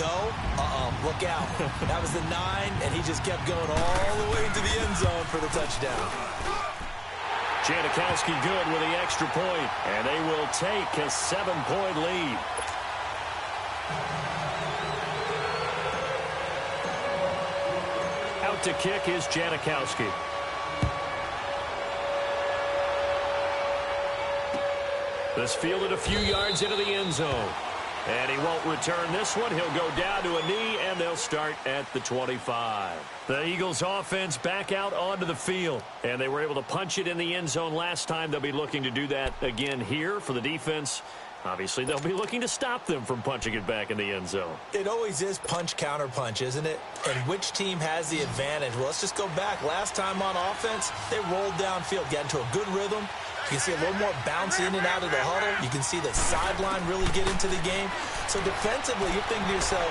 go. Look out. That was the 9, and he just kept going all the way into the end zone for the touchdown. Janikowski good with the extra point, and they will take a 7-point lead. Out to kick is Janikowski. This fielded a few yards into the end zone. And he won't return this one. He'll go down to a knee, and they'll start at the 25. The Eagles offense back out onto the field. And they were able to punch it in the end zone last time. They'll be looking to do that again here for the defense. Obviously, they'll be looking to stop them from punching it back in the end zone. It always is punch, counter punch, isn't it? And which team has the advantage? Well, let's just go back. Last time on offense, they rolled downfield, got into a good rhythm. You can see a little more bounce in and out of the huddle. You can see the sideline really get into the game. So defensively, you're thinking to yourself,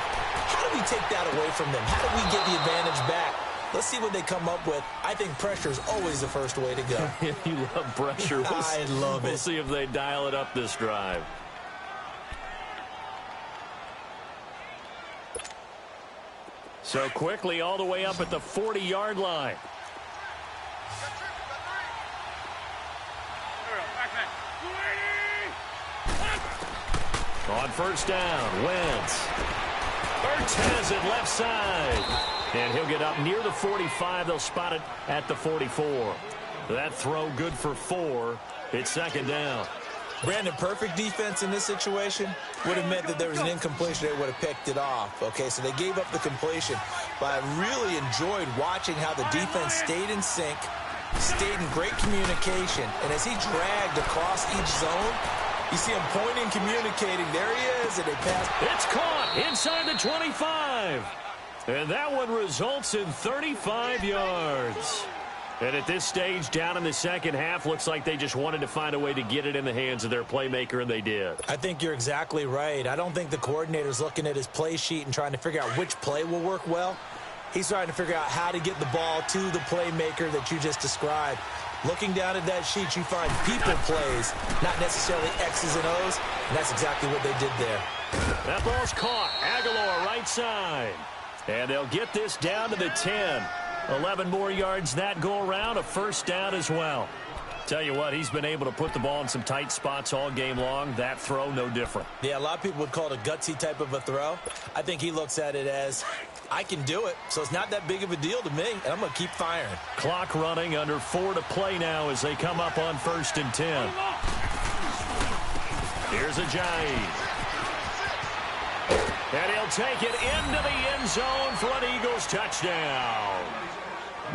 how do we take that away from them? How do we get the advantage back? Let's see what they come up with. I think pressure is always the first way to go. You love pressure. I love it. We'll see if they dial it up this drive. So quickly all the way up at the 40-yard line. On first down, Wentz. Ertz has it left side. And he'll get up near the 45. They'll spot it at the 44. That throw good for 4. It's second down. Brandon, perfect defense in this situation would have meant that there was an incompletion. They would have picked it off. Okay, so they gave up the completion. But I really enjoyed watching how the defense stayed in sync, stayed in great communication. And as he dragged across each zone, you see him pointing, communicating. There he is, and they pass. It's caught inside the 25. And that one results in 35 yards. And at this stage, down in the second half, looks like they just wanted to find a way to get it in the hands of their playmaker, and they did. I think you're exactly right. I don't think the coordinator's looking at his play sheet and trying to figure out which play will work well. He's trying to figure out how to get the ball to the playmaker that you just described. Looking down at that sheet, you find people plays, not necessarily X's and O's, and that's exactly what they did there. That ball's caught. Aguilar right side. And they'll get this down to the 10. 11 more yards that go around, a first down as well. Tell you what, he's been able to put the ball in some tight spots all game long. That throw, no different. Yeah, a lot of people would call it a gutsy type of a throw. I think he looks at it as, I can do it, so it's not that big of a deal to me, and I'm going to keep firing. Clock running, under 4 to play now as they come up on 1st and 10. Here's Ajayi. And he'll take it into the end zone for an Eagles touchdown.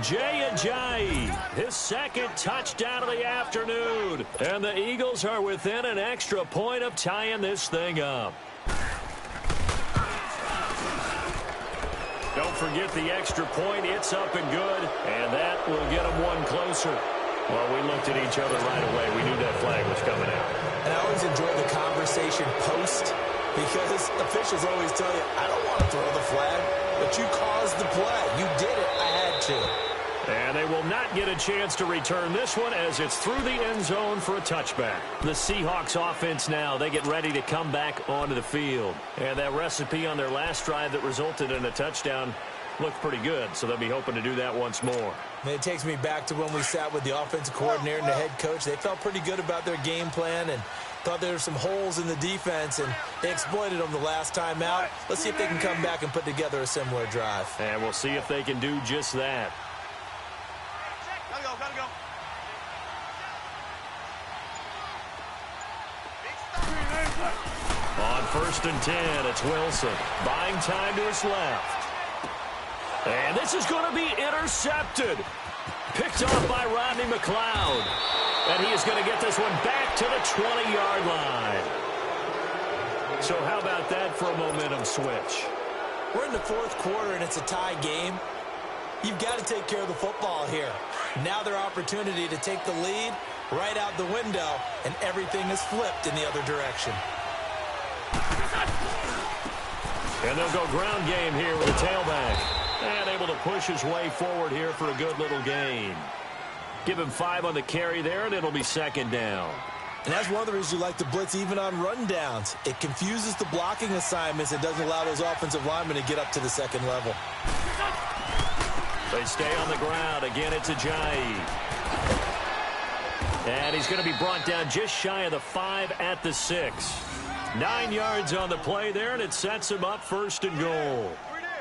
Jay Ajayi, his second touchdown of the afternoon. And the Eagles are within an extra point of tying this thing up. Don't forget the extra point. It's up and good. And that will get them one closer. Well, we looked at each other right away. We knew that flag was coming out. And I always enjoy the conversation post, because officials always tell you, I don't want to throw the flag, but you caused the play. You did it. I had to. And they will not get a chance to return this one as it's through the end zone for a touchback. The Seahawks offense now, they get ready to come back onto the field. And that recipe on their last drive that resulted in a touchdown looked pretty good, so they'll be hoping to do that once more. And it takes me back to when we sat with the offensive coordinator and the head coach. They felt pretty good about their game plan and thought there were some holes in the defense, and they exploited them the last time out. Let's see if they can come back and put together a similar drive. And we'll see if they can do just that. Gotta go. On 1st and 10, it's Wilson. Buying time to his left. And this is going to be intercepted. Picked off by Rodney McLeod. And he is going to get this one back to the 20-yard line. So how about that for a momentum switch? We're in the 4th quarter, and it's a tie game. You've got to take care of the football here. Now their opportunity to take the lead right out the window, and everything is flipped in the other direction. And they'll go ground game here with a tailback. And able to push his way forward here for a good little gain. Give him 5 on the carry there, and it'll be second down. And that's one of the reasons you like to blitz even on run downs. It confuses the blocking assignments and doesn't allow those offensive linemen to get up to the second level. They stay on the ground. Again, it's Ajayi. And he's going to be brought down just shy of the 5 at the 6. 9 yards on the play there, and it sets him up 1st and goal.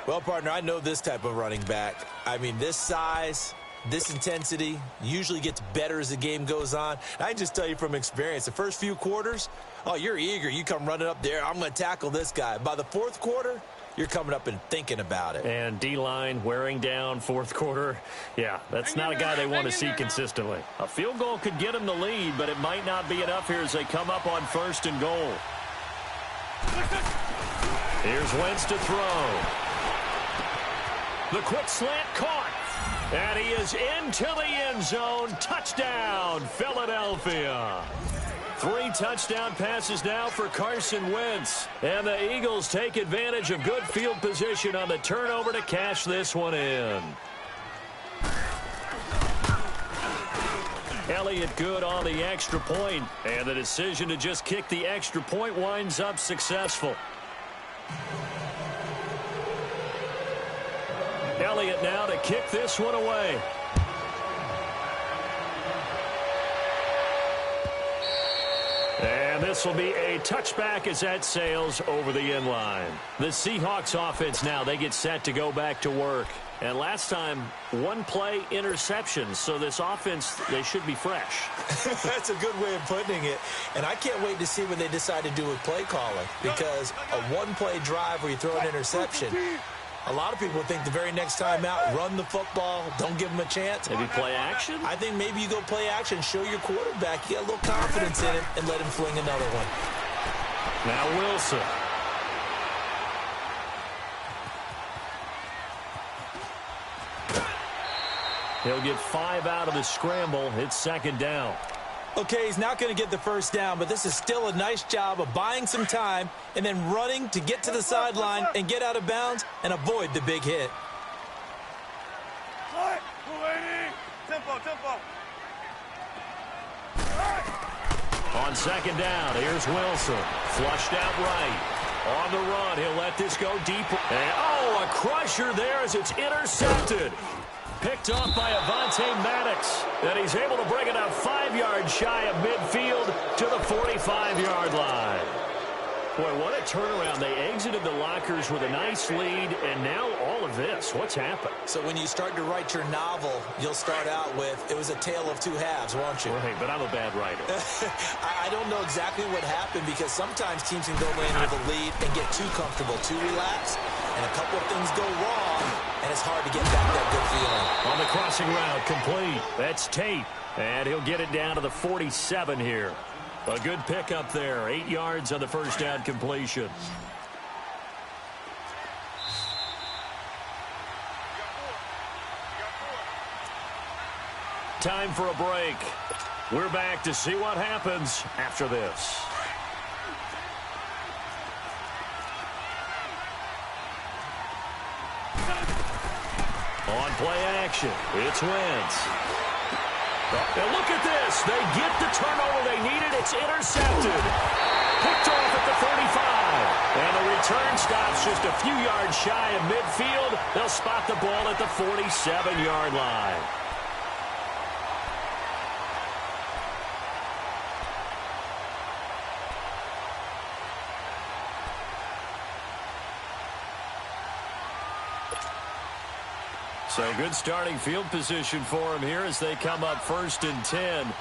Well, partner, I know this type of running back. I mean, this size, this intensity usually gets better as the game goes on. And I can just tell you from experience, the first few quarters, oh, you're eager. You come running up there, I'm going to tackle this guy. By the 4th quarter, you're coming up and thinking about it. And D-line wearing down 4th quarter. Yeah, that's not a guy they want to see consistently. A field goal could get him the lead, but it might not be enough here as they come up on 1st and goal. Here's Wentz to throw. The quick slant caught. And he is into the end zone. Touchdown, Philadelphia. 3 touchdown passes now for Carson Wentz. And the Eagles take advantage of good field position on the turnover to cash this one in. Elliott good on the extra point. And the decision to just kick the extra point winds up successful. Elliott now to kick this one away. And this will be a touchback as that sails over the end line. The Seahawks offense now, they get set to go back to work. And last time, 1 play interception. So this offense, they should be fresh. That's a good way of putting it. And I can't wait to see what they decide to do with play calling. Because a 1-play drive where you throw an interception, a lot of people think the very next time out, run the football, don't give them a chance. Maybe play action? I think maybe you go play action, show your quarterback you got a little confidence in him, and let him fling another one. Now Wilson. He'll get 5 out of the scramble. It's 2nd down. Okay, he's not going to get the 1st down, but this is still a nice job of buying some time and then running to get to the sideline and get out of bounds and avoid the big hit. On 2nd down, here's Wilson. Flushed out right. On the run, he'll let this go deep. And, oh, a crusher there as it's intercepted. Picked off by Avonte Maddox. And he's able to bring it up 5 yards shy of midfield to the 45-yard line. Boy, what a turnaround. They exited the lockers with a nice lead, and now all of this. What's happened? So when you start to write your novel, you'll start out with, it was a tale of 2 halves, won't you? Right, but I'm a bad writer. I don't know exactly what happened because sometimes teams can go in with a lead and get too comfortable, too relaxed, and a couple of things go wrong, and it's hard to get back that good feeling. On the crossing route, complete. That's Tate, and he'll get it down to the 47 here. A good pickup there. 8 yards on the 1st down completion. Time for a break. We're back to see what happens after this. On play action, it's Wentz. And look at this. They get the turnover they needed. It's intercepted. Picked off at the 35. And the return stops just a few yards shy of midfield. They'll spot the ball at the 47-yard line. So good starting field position for him here as they come up 1st and 10.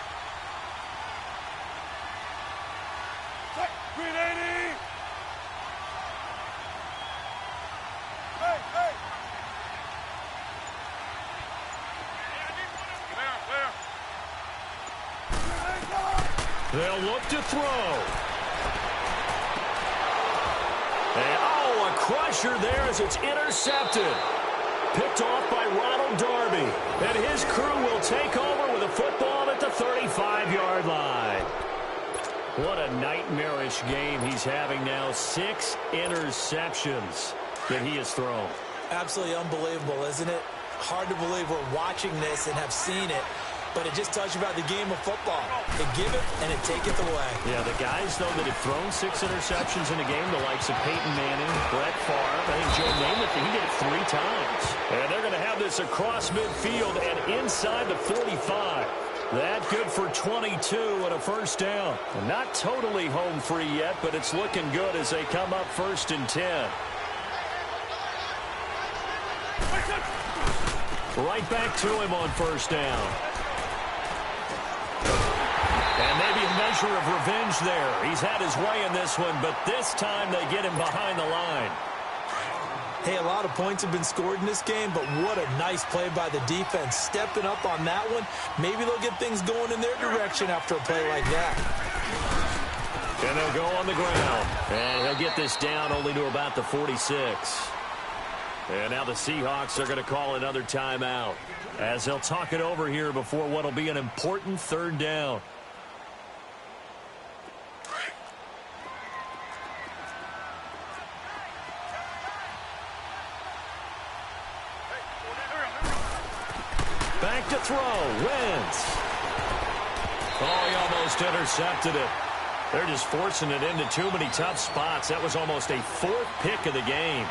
They'll look to throw. And, oh, a crusher there as it's intercepted. Picked off by Ronald Darby. And his crew will take over with a football at the 35-yard line. What a nightmarish game he's having now. 6 interceptions that he has thrown. Absolutely unbelievable, isn't it? Hard to believe we're watching this and have seen it. but it just tells you about the game of football. It give it, and it take it away. Yeah, the guys, though, that have thrown 6 interceptions in a game, the likes of Peyton Manning, Brett Favre, I think Joe Namath, he did it 3 times. And they're going to have this across midfield and inside the 45. That good for 22 and a first down. Not totally home free yet, but it's looking good as they come up 1st and 10. Right back to him on 1st down. And maybe a measure of revenge there. He's had his way in this one, but this time they get him behind the line. Hey, a lot of points have been scored in this game, but what a nice play by the defense. Stepping up on that one, maybe they'll get things going in their direction after a play like that. And they'll go on the ground. And he'll get this down only to about the 46. And now the Seahawks are going to call another timeout as they'll talk it over here before what will be an important 3rd down. Back to throw. Wentz. Oh, he almost intercepted it. They're just forcing it into too many tough spots. That was almost a 4th pick of the game.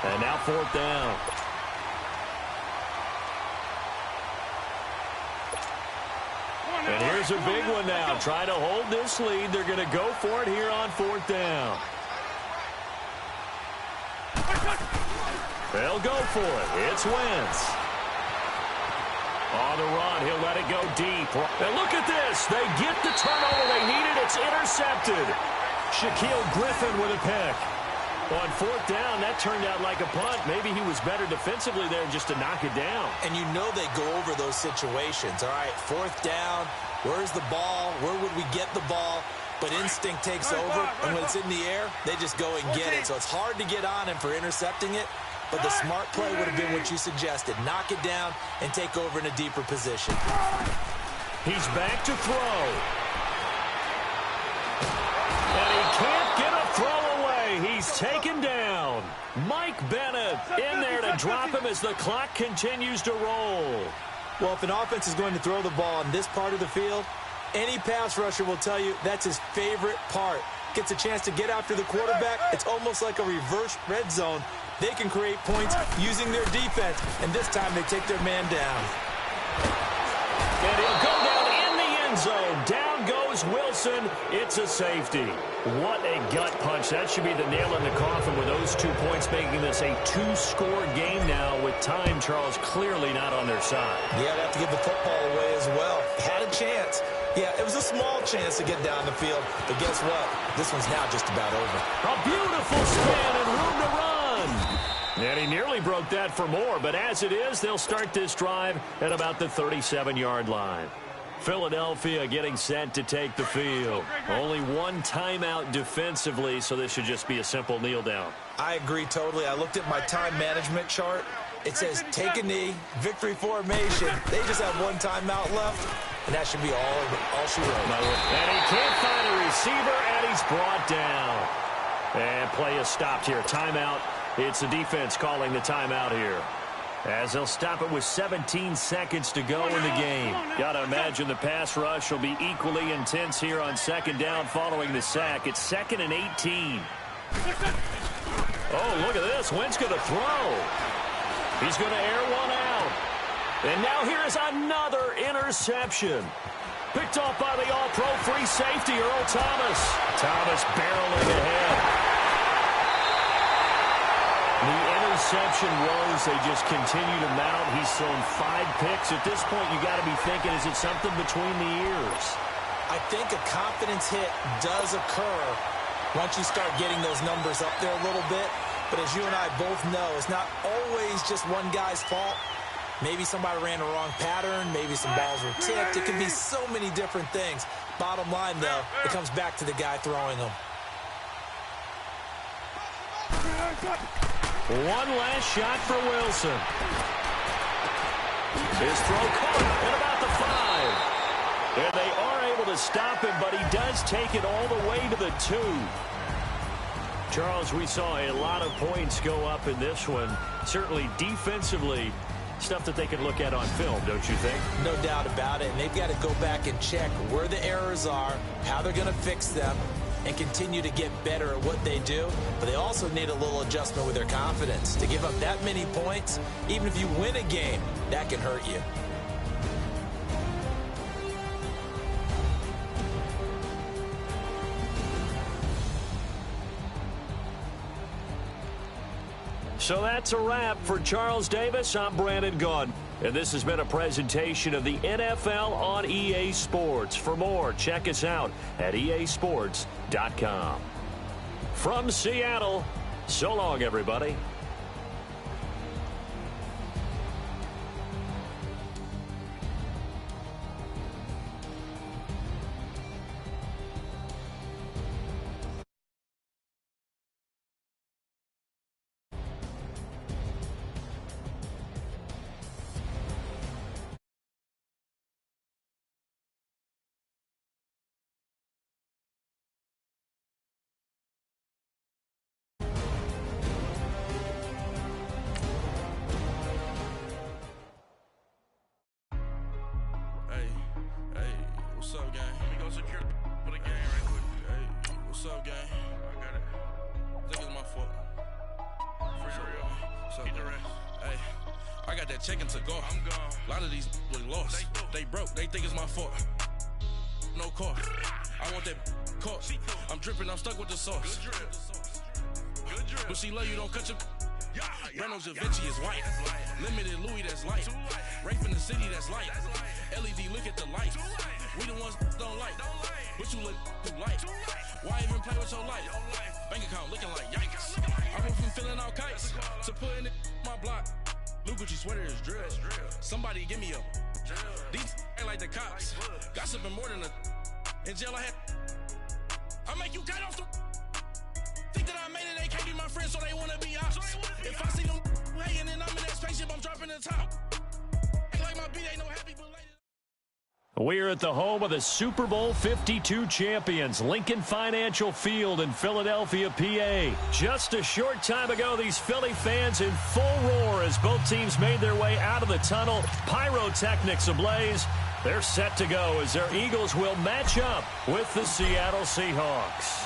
And now 4th down. And here's a big one now. Trying to hold this lead. They're going to go for it here on 4th down. They'll go for it. It's Wentz. On the run, he'll let it go deep. And look at this. They get the turnover they needed. It's intercepted. Shaquille Griffin with a pick. On 4th down, that turned out like a punt. Maybe he was better defensively there just to knock it down. And you know they go over those situations. All right, 4th down, where's the ball? Where would we get the ball? But instinct takes over, and when it's in the air, they just go and get it. So it's hard to get on him for intercepting it, but the smart play would have been what you suggested. Knock it down and take over in a deeper position. He's back to throw. And he can't get a throw away. He's taken down. Mike Bennett in there to drop him as the clock continues to roll. Well, if an offense is going to throw the ball in this part of the field, any pass rusher will tell you that's his favorite part. Gets a chance to get after the quarterback. It's almost like a reverse red zone. They can create points using their defense, and this time they take their man down. And he'll go down in the end zone. Down goes Wilson. It's a safety. What a gut punch. That should be the nail in the coffin with those 2 points, making this a 2-score game now with time, Charles, clearly not on their side. Yeah, they have to give the football away as well. Had a chance. Yeah, it was a small chance to get down the field, but guess what? This one's now just about over. A beautiful spin and room to run. And he nearly broke that for more, but as it is, they'll start this drive at about the 37-yard line. Philadelphia getting set to take the field. Only 1 timeout defensively, so this should just be a simple kneel down. I agree totally. I looked at my time management chart. It says take a knee, victory formation. They just have 1 timeout left, and that should be all she wrote. And he can't find a receiver, and he's brought down. And play is stopped here. Timeout. It's the defense calling the timeout here, as they'll stop it with 17 seconds to go in the game. Got to imagine the pass rush will be equally intense here on 2nd down following the sack. It's 2nd and 18. Oh, look at this. Wentz going to throw. He's going to air one out. And now here is another interception. Picked off by the all-pro free safety, Earl Thomas. Thomas barreling ahead. The interception woes, they just continue to mount. He's thrown 5 picks. At this point, you got to be thinking, is it something between the ears? I think a confidence hit does occur once you start getting those numbers up there a little bit. But as you and I both know, it's not always just one guy's fault. Maybe somebody ran the wrong pattern. Maybe some balls were tipped. It could be so many different things. Bottom line, though, it comes back to the guy throwing them. One last shot for Wilson. His throw caught at about the 5. And they are able to stop him, but he does take it all the way to the 2. Charles, we saw a lot of points go up in this one. Certainly defensively, stuff that they can look at on film, don't you think? No doubt about it. And they've got to go back and check where the errors are, how they're going to fix them, and continue to get better at what they do. But they also need a little adjustment with their confidence. To give up that many points, even if you win a game, that can hurt you. So that's a wrap for Charles Davis. I'm Brandon Gunn. And this has been a presentation of the NFL on EA Sports. For more, check us out at easports.com. From Seattle, so long, everybody. What's up, gang? Let me go secure for the game right quick. Hey, what's up, gang? I got it. I think it's my fault. Free real. What's up, get the rest. Hey, I got that check-in to go. I'm gone. A lot of these was lost. They broke. They think it's my fault. No car. I want that caught. I'm dripping. I'm stuck with the sauce. Good drip. Good drip. But she love you. Don't cut your. Reynolds Da Vinci is white. Limited Louis, that's light. Rape in the city, that's light. LED, look at the light. We the ones don't like. But you look too light. Why even play with your life? Bank account looking like yikes. I went from filling out kites to putting it in my block. Blue Gucci sweater is drill. Somebody give me a. These ain't like the cops. Gossiping more than a. In jail I had. I make you cut off the. Think that I made it, they can't be my friends, so they wanna be ops. If I see them hating and I'm in that spaceship, I'm dropping the top. Ain't like my beat ain't no happy, but later. We're at the home of the Super Bowl 52 champions, Lincoln Financial Field in Philadelphia, PA. Just a short time ago, these Philly fans in full roar as both teams made their way out of the tunnel. Pyrotechnics ablaze. They're set to go as their Eagles will match up with the Seattle Seahawks.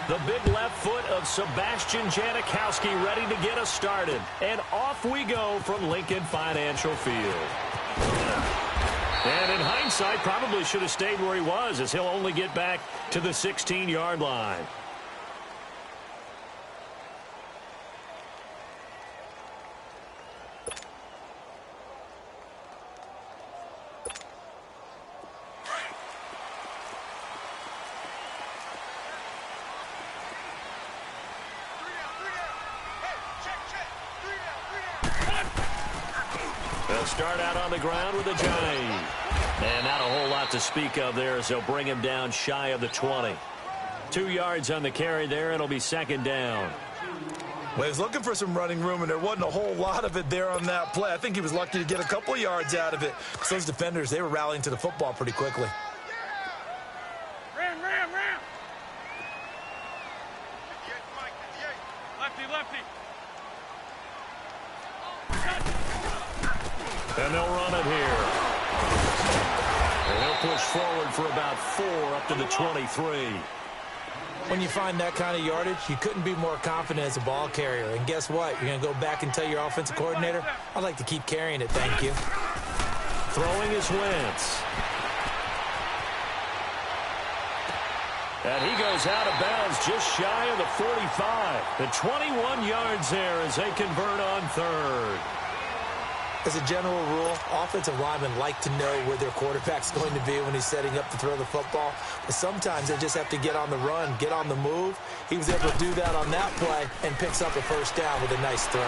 The big left foot of Sebastian Janikowski ready to get us started. And off we go from Lincoln Financial Field. And in hindsight, probably should have stayed where he was, as he'll only get back to the 16-yard line. They'll start out on the ground with a giant. And not a whole lot to speak of there as they'll bring him down shy of the 20. 2 yards on the carry there. It'll be second down. Well, he was looking for some running room, and there wasn't a whole lot of it there on that play. I think he was lucky to get a couple of yards out of it. Because those defenders, they were rallying to the football pretty quickly. Ram. Lefty. And they'll run it here. And he'll push forward for about 4 up to the 23. When you find that kind of yardage, you couldn't be more confident as a ball carrier. And guess what? You're going to go back and tell your offensive coordinator, I'd like to keep carrying it, thank you. Throwing is Wentz. And he goes out of bounds just shy of the 45. The 21 yards there as they convert on third. As a general rule, offensive linemen like to know where their quarterback's going to be when he's setting up to throw the football. But sometimes they just have to get on the run, get on the move. He was able to do that on that play and picks up a first down with a nice throw.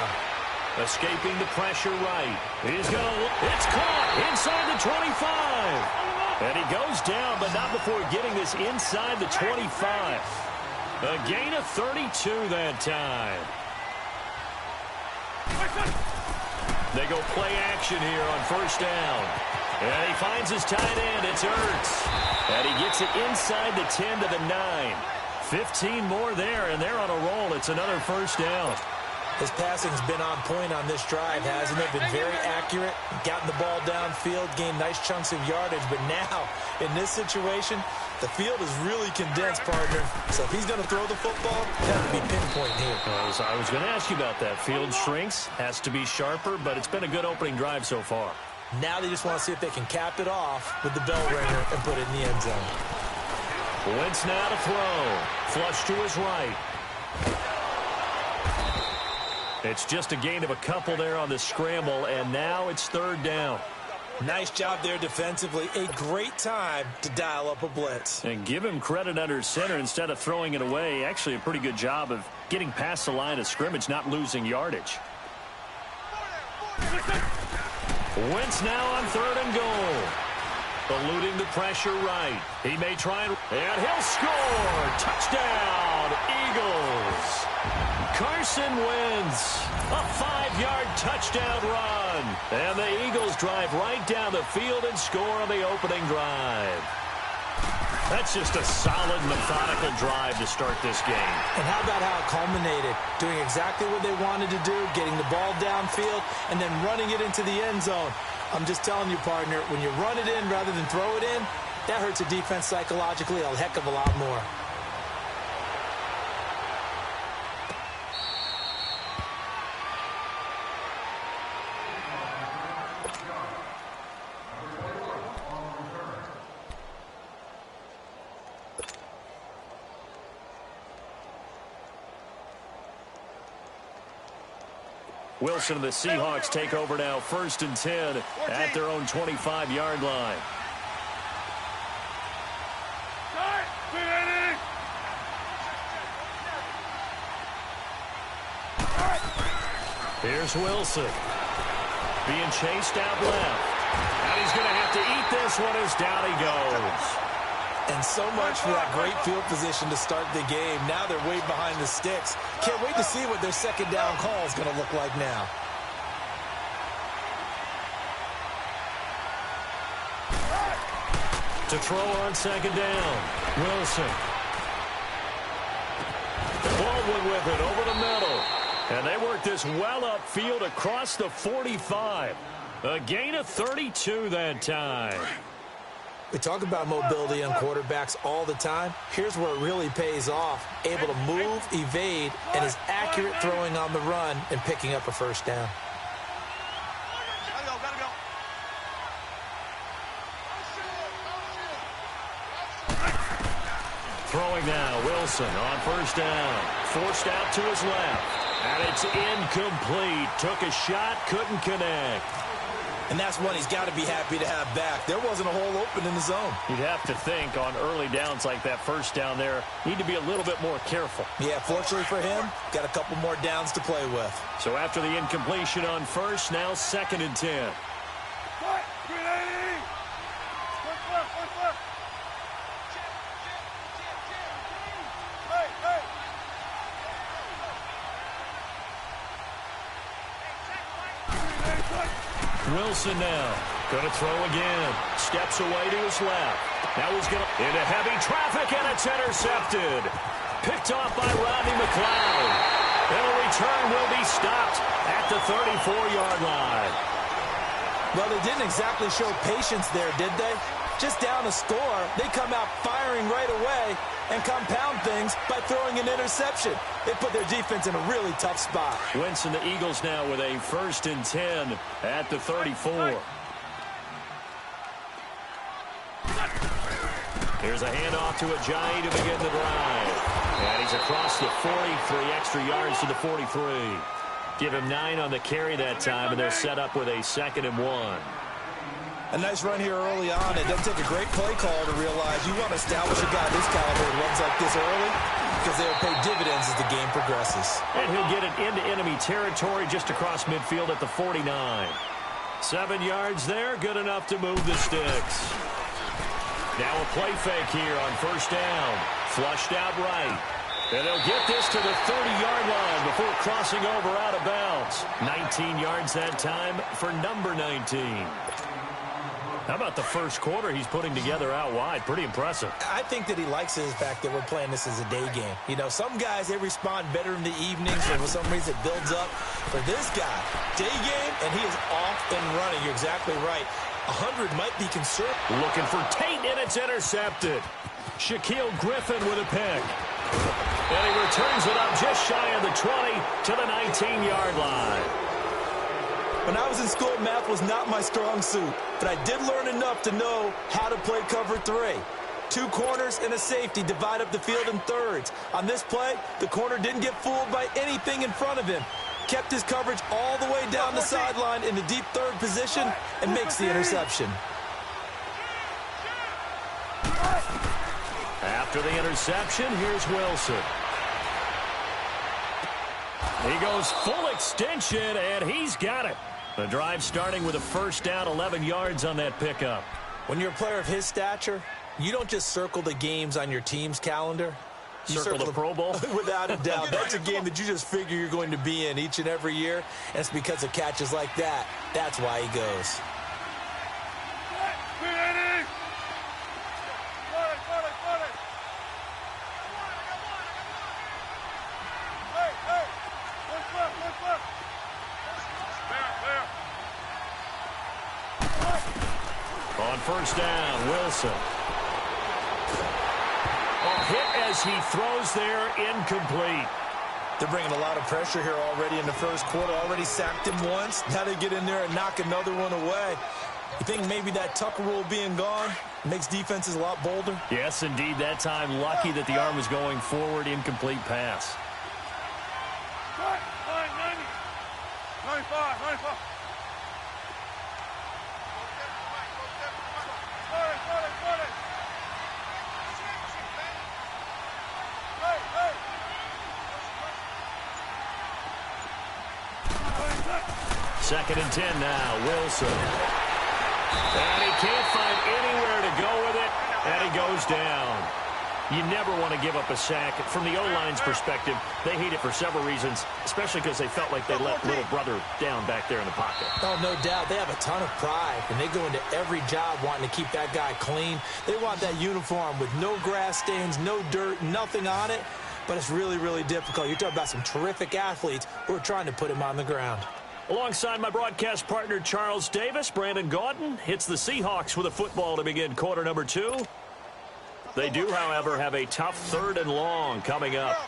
Escaping the pressure right. It's caught inside the 25. And he goes down, but not before getting this inside the 25. A gain of 32 that time. They go play action here on first down. And he finds his tight end. It's Ertz. And he gets it inside the 10 to the 9. 15 more there, and they're on a roll. It's another first down. His passing's been on point on this drive, hasn't it? Been very accurate, gotten the ball downfield, gained nice chunks of yardage. But now, in this situation, the field is really condensed, partner. So if he's going to throw the football, it's got to be pinpoint here. I was going to ask you about that. Field shrinks, has to be sharper, but it's been a good opening drive so far. Now they just want to see if they can cap it off with the bell ringer and put it in the end zone. Wentz now to throw. Flush to his right. It's just a gain of a couple there on the scramble, and now it's third down. Nice job there defensively. A great time to dial up a blitz. And give him credit under center instead of throwing it away. Actually a pretty good job of getting past the line of scrimmage, not losing yardage. Wentz now on third and goal. Eluding the pressure right. He may try and he'll score. Touchdown, Eagles. Carson Wentz, a 5-yard touchdown run. And the Eagles drive right down the field and score on the opening drive. That's just a solid, methodical drive to start this game. And how about how it culminated? Doing exactly what they wanted to do, getting the ball downfield, and then running it into the end zone. I'm just telling you, partner, when you run it in rather than throw it in, that hurts a defense psychologically a heck of a lot more. Wilson and the Seahawks take over now, 1st and 10 at their own 25-yard line. Here's Wilson. Being chased out left. And he's going to have to eat this one as down he goes. And so much for that great field position to start the game. Now they're way behind the sticks. Can't wait to see what their second down call is going to look like now. To throw on second down, Wilson. Baldwin with it over the middle. And they work this well upfield across the 45. A gain of 32 that time. We talk about mobility on quarterbacks all the time. Here's where it really pays off. Able to move, evade, and is accurate throwing on the run and picking up a first down. Throwing now, Wilson on first down. Forced out to his left. And it's incomplete. Took a shot, couldn't connect. And that's one he's got to be happy to have back. There wasn't a hole open in the zone. You'd have to think on early downs like that first down there, need to be a little bit more careful. Yeah, fortunately for him, got a couple more downs to play with. So after the incompletion on first, now 2nd and 10. Wilson now, going to throw again. Steps away to his left. Now he's going to into heavy traffic, and it's intercepted. Picked off by Rodney McLeod. And a return will be stopped at the 34-yard line. Well, they didn't exactly show patience there, did they? Just down a score, they come out firing right away and compound things by throwing an interception. They put their defense in a really tough spot. Wentz and the Eagles now with a 1st and 10 at the 34. Here's a handoff to Ajayi to begin the drive. And he's across the 43 extra yards to the 43. Give him 9 on the carry that time, and they're set up with a 2nd and 1. A nice run here early on. It doesn't take a great play call to realize you want to establish a guy this caliber and runs like this early because they'll pay dividends as the game progresses. And he'll get it into enemy territory just across midfield at the 49. 7 yards there, good enough to move the sticks. Now a play fake here on first down. Flushed out right. And they'll get this to the 30-yard line before crossing over out of bounds. 19 yards that time for number 19. How about the first quarter he's putting together out wide? Pretty impressive. I think that he likes the fact that we're playing this as a day game. You know, some guys, they respond better in the evenings, or for some reason it builds up. For this guy, day game, and he is off and running. You're exactly right. 100 might be conservative. Looking for Tate, and it's intercepted. Shaquille Griffin with a pick. And he returns it up just shy of the 20 to the 19-yard line. When I was in school, math was not my strong suit, but I did learn enough to know how to play cover 3. 2 corners and a safety divide up the field in thirds. On this play, the corner didn't get fooled by anything in front of him. Kept his coverage all the way down the sideline in the deep third position and makes the interception. After the interception, here's Wilson. He goes full extension, and he's got it. The drive starting with a first down, 11 yards on that pickup. When you're a player of his stature, you don't just circle the games on your team's calendar. You circle the Pro Bowl? Without a doubt. That's a game that you just figure you're going to be in each and every year, and it's because of catches like that. That's why he goes. On first down, Wilson. A hit as he throws there, incomplete. They're bringing a lot of pressure here already in the first quarter. Already sacked him once. Now they get in there and knock another one away. You think maybe that Tucker rule being gone makes defenses a lot bolder? Yes, indeed. That time, lucky that the arm was going forward, incomplete pass. 95. Second and 10 now, Wilson. And he can't find anywhere to go with it, and he goes down. You never want to give up a sack. From the O-line's perspective, they hate it for several reasons, especially because they felt like they let little brother down back there in the pocket. Oh, no doubt. They have a ton of pride, and they go into every job wanting to keep that guy clean. They want that uniform with no grass stains, no dirt, nothing on it. But it's really, really difficult. You're talking about some terrific athletes who are trying to put him on the ground. Alongside my broadcast partner, Charles Davis, Brandon Gaudin hits the Seahawks with a football to begin quarter number 2. They do, however, have a tough 3rd and long coming up.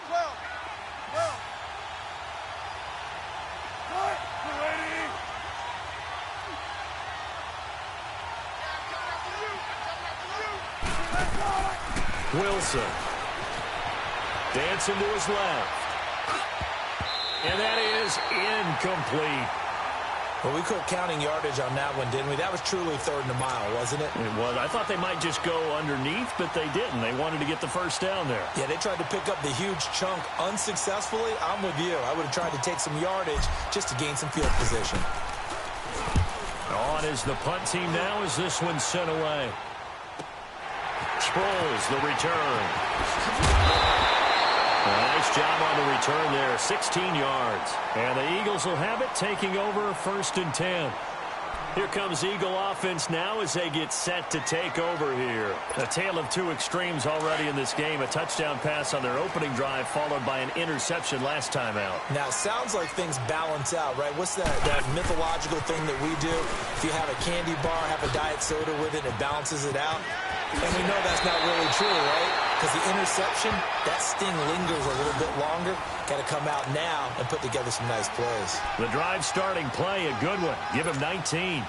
Wilson. Dancing to his left. And that is incomplete. Well, we quit counting yardage on that one, didn't we? That was truly 3rd and a mile, wasn't it? It was. I thought they might just go underneath, but they didn't. They wanted to get the first down there. Yeah, they tried to pick up the huge chunk unsuccessfully. I'm with you. I would have tried to take some yardage just to gain some field position. On is the punt team now as this one's sent away. Sproles, the return. Nice job on the return there, 16 yards. And the Eagles will have it, taking over 1st and 10. Here comes Eagle offense now as they get set to take over here. A tale of 2 extremes already in this game. A touchdown pass on their opening drive, followed by an interception last time out. Now, it sounds like things balance out, right? What's that mythological thing that we do? If you have a candy bar, have a diet soda with it, it balances it out. And we know that's not really true, right? Because the interception, that sting lingers a little bit longer. Got to come out now and put together some nice plays. The drive starting play, a good one. Give him 19.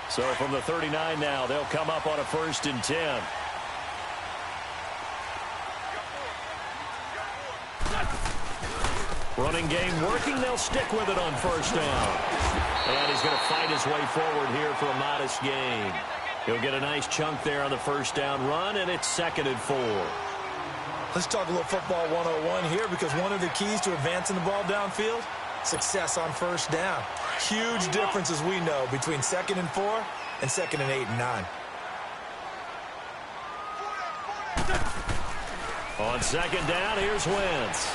So from the 39 now, they'll come up on a 1st and 10. Running game working. They'll stick with it on first down. And he's going to fight his way forward here for a modest gain. He'll get a nice chunk there on the first down run, and it's 2nd and 4. Let's talk a little football 101 here, because one of the keys to advancing the ball downfield, success on first down. Huge difference, as we know, between 2nd and 4 and 2nd and 8 and 9. On 2nd down, here's Wentz.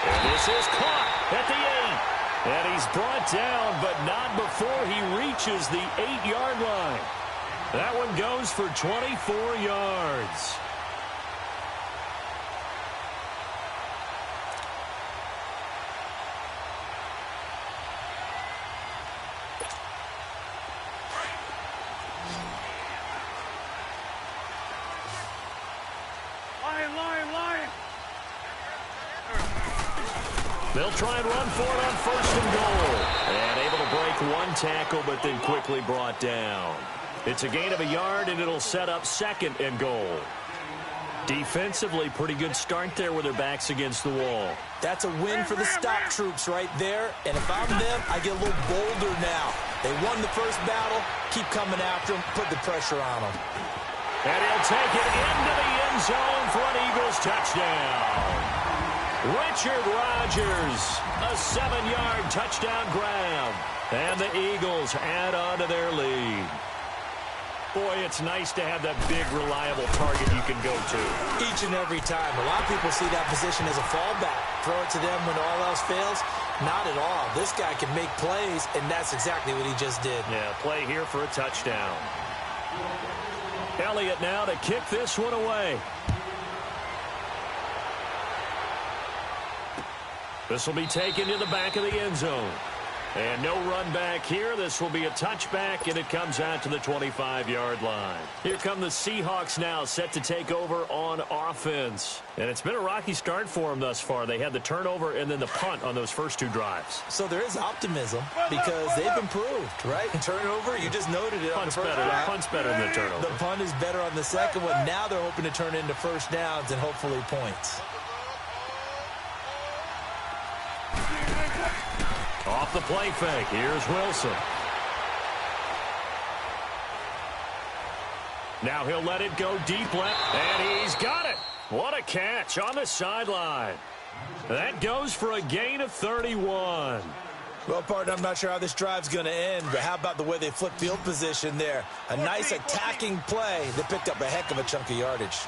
And this is caught at the 8. And he's He's brought down, but not before he reaches the 8-yard line. That one goes for 24 yards. They'll try and run for it on first and goal. And able to break one tackle, but then quickly brought down. It's a gain of a yard, and it'll set up second and goal. Defensively, pretty good start there with their backs against the wall. That's a win for the stop troops right there. And if I'm them, I get a little bolder now. They won the first battle. Keep coming after them. Put the pressure on them. And he'll take it into the end zone for an Eagles touchdown. Richard Rodgers, a 7-yard touchdown grab. And the Eagles add on to their lead. Boy, it's nice to have that big, reliable target you can go to. Each and every time. A lot of people see that position as a fallback. Throw it to them when all else fails. Not at all. This guy can make plays, and that's exactly what he just did. Yeah, play here for a touchdown. Elliott now to kick this one away. This will be taken to the back of the end zone. And no run back here. This will be a touchback, and it comes out to the 25-yard line. Here come the Seahawks now, set to take over on offense. And it's been a rocky start for them thus far. They had the turnover and then the punt on those first two drives. So there is optimism because they've improved, right? Turnover, you just noted it on the first drive. Punt's better than the turnover. The punt is better on the second one. Now they're hoping to turn into first downs and hopefully points. Off the play fake, here's Wilson. Now he'll let it go deep left, and he's got it. What a catch on the sideline. That goes for a gain of 31. Well, partner, I'm not sure how this drive's going to end, but how about the way they flip field position there? A nice attacking play that picked up a heck of a chunk of yardage.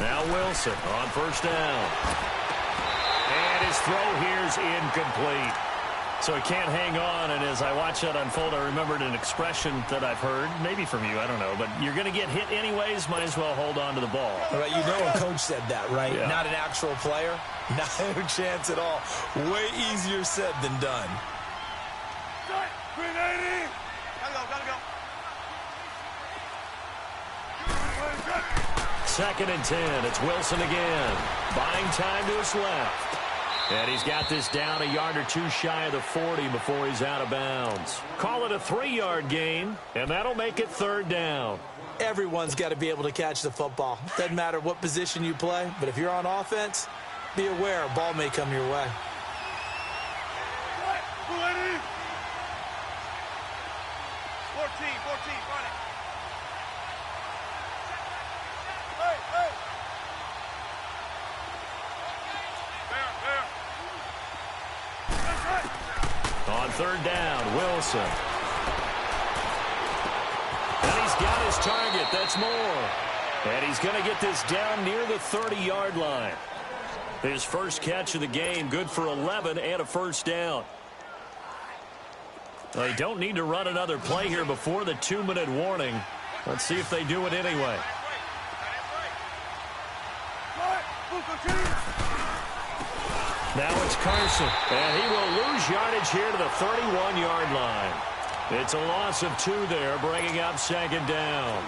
Now Wilson on first down. And his throw here's incomplete. So he can't hang on, and as I watch that unfold, I remembered an expression that I've heard, maybe from you, I don't know, but you're going to get hit anyways, might as well hold on to the ball. All right, you know a coach said that, right? Yeah. Not an actual player. Not a chance at all. Way easier said than done. Second and 10. It's Wilson again. Buying time to his left. And he's got this down a yard or two shy of the 40 before he's out of bounds. Call it a 3-yard gain, and that'll make it third down. Everyone's got to be able to catch the football. Doesn't matter what position you play, but if you're on offense, be aware a ball may come your way. On third down, Wilson. And he's got his target. That's more. And he's going to get this down near the 30-yard line. His first catch of the game, good for 11 and a first down. They don't need to run another play here before the 2-minute warning. Let's see if they do it anyway. Now it's Carson, and he will lose yardage here to the 31-yard line. It's a loss of 2 there, bringing up second down.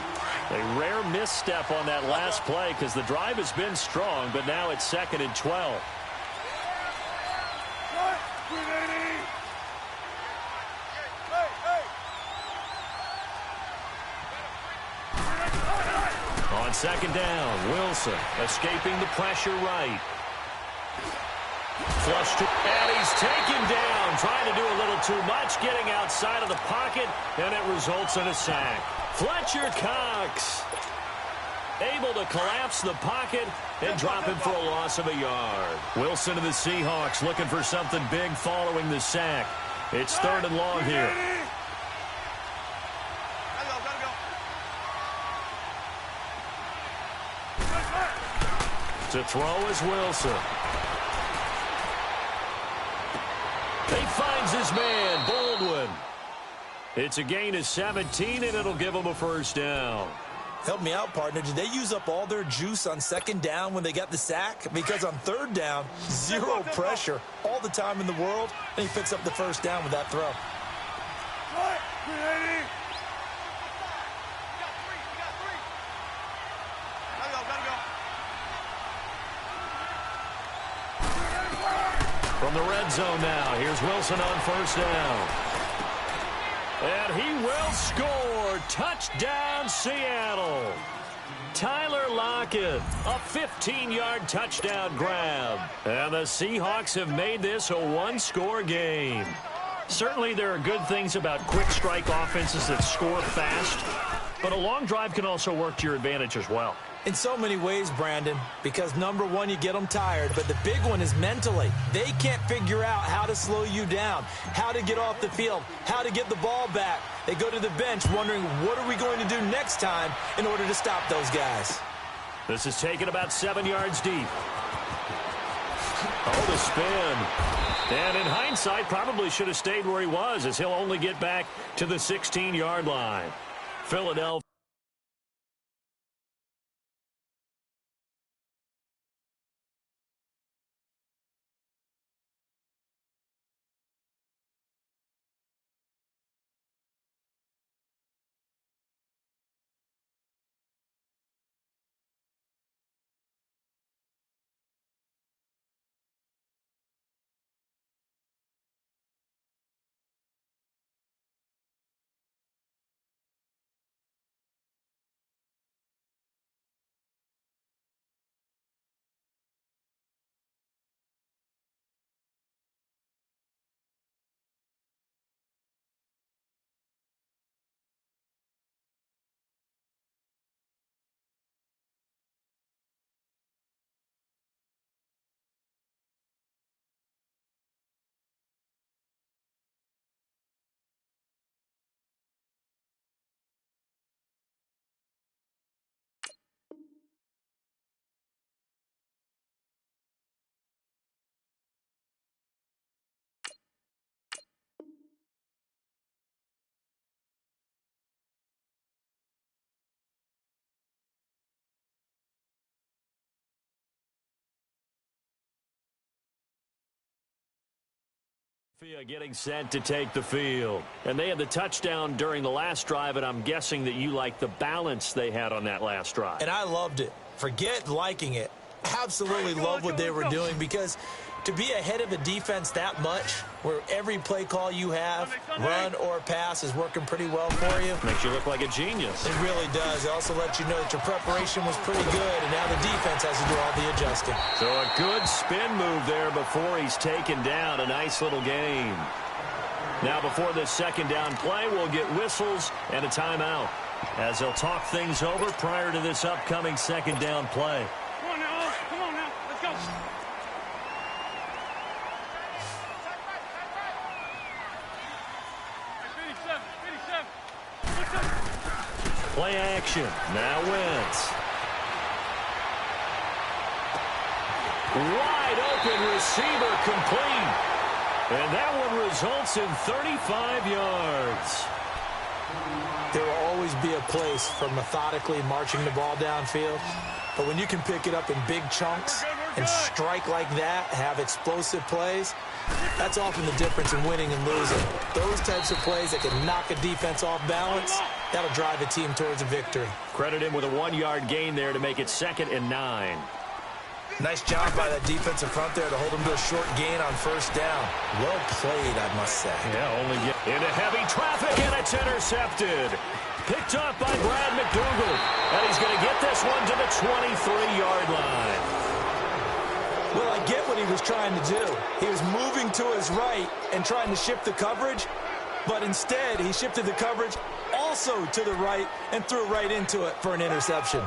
A rare misstep on that last play because the drive has been strong, but now it's second and 12. On second down, Wilson escaping the pressure right. Flush to, and he's taken down, trying to do a little too much, getting outside of the pocket, and it results in a sack. Fletcher Cox able to collapse the pocket and drop him for a loss of a yard. Wilson and the Seahawks looking for something big following the sack. It's third and long here. To throw is Wilson. He finds his man, Baldwin. It's a gain of 17, and it'll give him a first down. Help me out, partner. Did they use up all their juice on second down when they got the sack? Because on third down, zero pressure, all the time in the world, and he picks up the first down with that throw. From the red zone now, here's Wilson on first down. And he will score. Touchdown, Seattle. Tyler Lockett, a 15-yard touchdown grab. And the Seahawks have made this a one-score game. Certainly there are good things about quick strike offenses that score fast, but a long drive can also work to your advantage as well. In so many ways, Brandon, because number one, you get them tired, but the big one is mentally. They can't figure out how to slow you down, how to get off the field, how to get the ball back. They go to the bench wondering, what are we going to do next time in order to stop those guys? This is taken about 7 yards deep. Oh, the spin. And in hindsight, probably should have stayed where he was, as he'll only get back to the 16-yard line. Philadelphia. Getting set to take the field. And they had the touchdown during the last drive, and I'm guessing that you like the balance they had on that last drive. And I loved it. Forget liking it. Absolutely love what they were doing, because to be ahead of a defense that much, where every play call you have, run or pass, is working pretty well for you. Makes you look like a genius. It really does. It also lets you know that your preparation was pretty good, and now the defense has to do all the adjusting. So a good spin move there before he's taken down. A nice little gain. Now before this second down play, we'll get whistles and a timeout, as they'll talk things over prior to this upcoming second down play. Come on now, let's go. Play action. Now Wentz. Wide open receiver complete. And that one results in 35 yards. There will always be a place for methodically marching the ball downfield. But when you can pick it up in big chunks and strike like that, have explosive plays, that's often the difference in winning and losing. Those types of plays that can knock a defense off balance, that'll drive a team towards a victory. Credit him with a 1-yard gain there to make it 2nd and 9. Nice job by that defensive front there to hold him to a short gain on first down. Well played, I must say. Yeah, only get into heavy traffic, and it's intercepted. Picked up by Brad McDougal. And he's going to get this one to the 23-yard line. Well, I get what he was trying to do. He was moving to his right and trying to shift the coverage, but instead he shifted the coverage also to the right and threw right into it for an interception.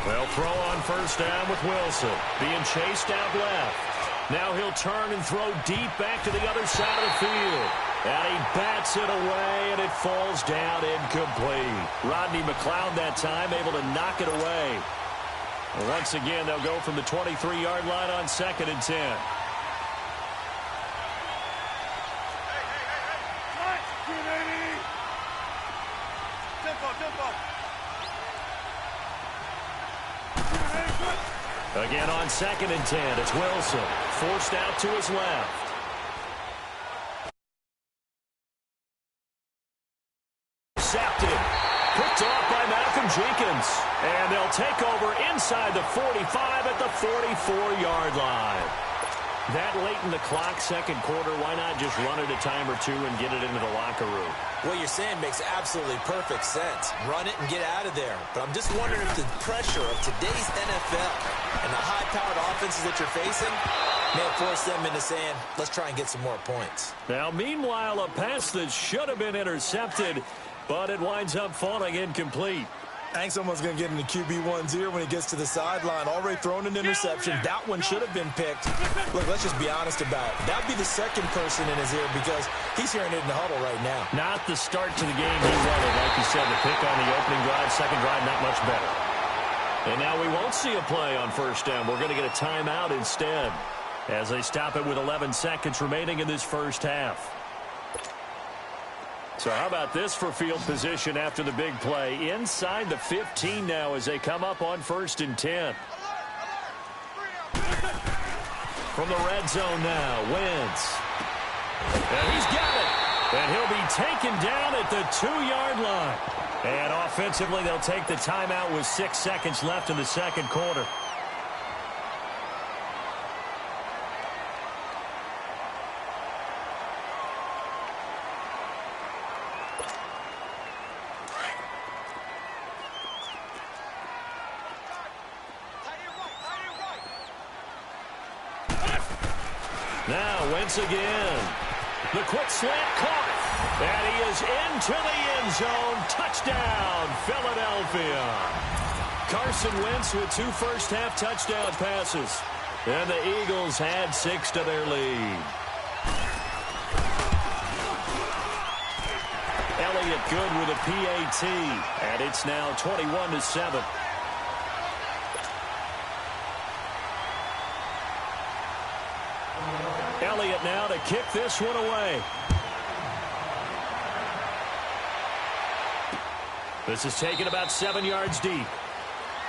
They'll throw on first down with Wilson. Being chased out left. Now he'll turn and throw deep back to the other side of the field. And he bats it away, and it falls down incomplete. Rodney McLeod that time able to knock it away. Once again, they'll go from the 23-yard line on 2nd and 10. Again on 2nd and 10, it's Wilson. Forced out to his left. Intercepted. Picked off by Malcolm Jenkins. And they'll take over inside the 45 at the 44-yard line. That late in the clock, second quarter, why not just run it a time or two and get it into the locker room? What you're saying makes absolutely perfect sense. Run it and get out of there. But I'm just wondering if the pressure of today's NFL and the high-powered offenses that you're facing may have forced them into saying, let's try and get some more points. Now, meanwhile, a pass that should have been intercepted, but it winds up falling incomplete. I think someone's going to get into QB1's ear when he gets to the sideline. Already thrown an interception. That one should have been picked. Look, let's just be honest about it. That would be the second person in his ear because he's hearing it in the huddle right now. Not the start to the game he wanted. Like you said, the pick on the opening drive, second drive, not much better. And now we won't see a play on first down. We're going to get a timeout instead as they stop it with 11 seconds remaining in this first half. So how about this for field position after the big play? Inside the 15 now as they come up on 1st and 10. From the red zone now, Wentz. And he's got it. And he'll be taken down at the 2-yard line. And offensively, they'll take the timeout with 6 seconds left in the second quarter. Now, Wentz again. The quick slant caught. And he is into the end zone. Touchdown, Philadelphia. Carson Wentz with 2 first-half touchdown passes. And the Eagles had 6 to their lead. Elliott good with a PAT. And it's now 21-7. Elliott now to kick this one away. This is taken about 7 yards deep.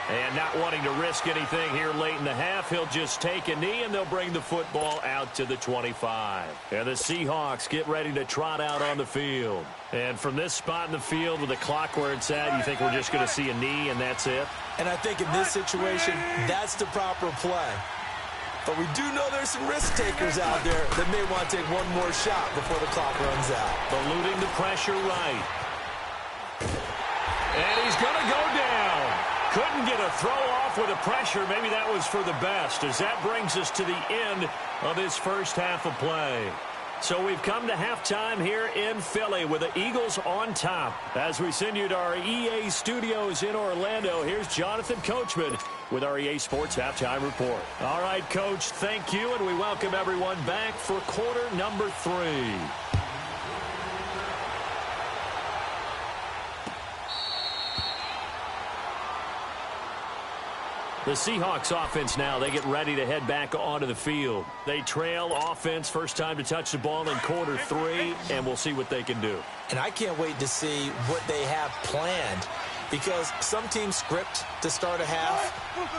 And not wanting to risk anything here late in the half, he'll just take a knee and they'll bring the football out to the 25. And the Seahawks get ready to trot out on the field. And from this spot in the field with the clock where it's at, you think we're just going to see a knee and that's it? And I think in this situation, that's the proper play. But we do know there's some risk takers out there that may want to take one more shot before the clock runs out. Eluding the pressure right. And he's going to go down. Couldn't get a throw off with the pressure. Maybe that was for the best as that brings us to the end of this first half of play. So we've come to halftime here in Philly with the Eagles on top. As we send you to our EA studios in Orlando, here's Jonathan Coachman with our EA Sports Halftime Report. All right, Coach, thank you, and we welcome everyone back for quarter number 3. The Seahawks offense now, they get ready to head back onto the field. They trail offense, first time to touch the ball in quarter 3, and we'll see what they can do. And I can't wait to see what they have planned because some teams script to start a half.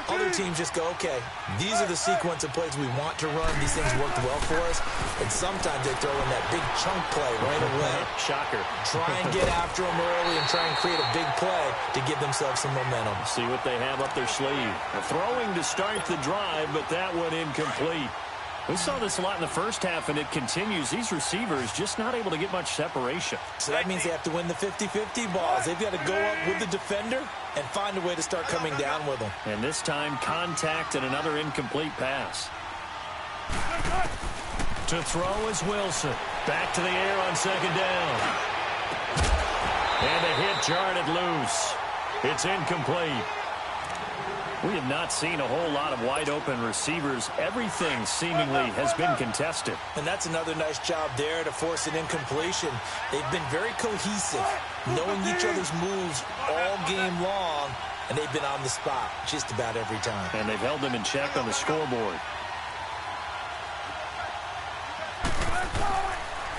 Other teams just go, okay, these are the sequence of plays we want to run. These things worked well for us. And sometimes they throw in that big chunk play right away. Shocker. Try and get after them early and try and create a big play to give themselves some momentum. See what they have up their sleeve. Throwing to start the drive, but that one incomplete. We saw this a lot in the first half, and it continues. These receivers just not able to get much separation. So that means they have to win the 50-50 balls. They've got to go up with the defender and find a way to start coming down with them. And this time, contact and another incomplete pass. To throw is Wilson. Back to the air on second down. And a hit jarred it loose. It's incomplete. We have not seen a whole lot of wide-open receivers. Everything seemingly has been contested. And that's another nice job there to force an incompletion. They've been very cohesive, knowing each other's moves all game long, and they've been on the spot just about every time. And they've held them in check on the scoreboard.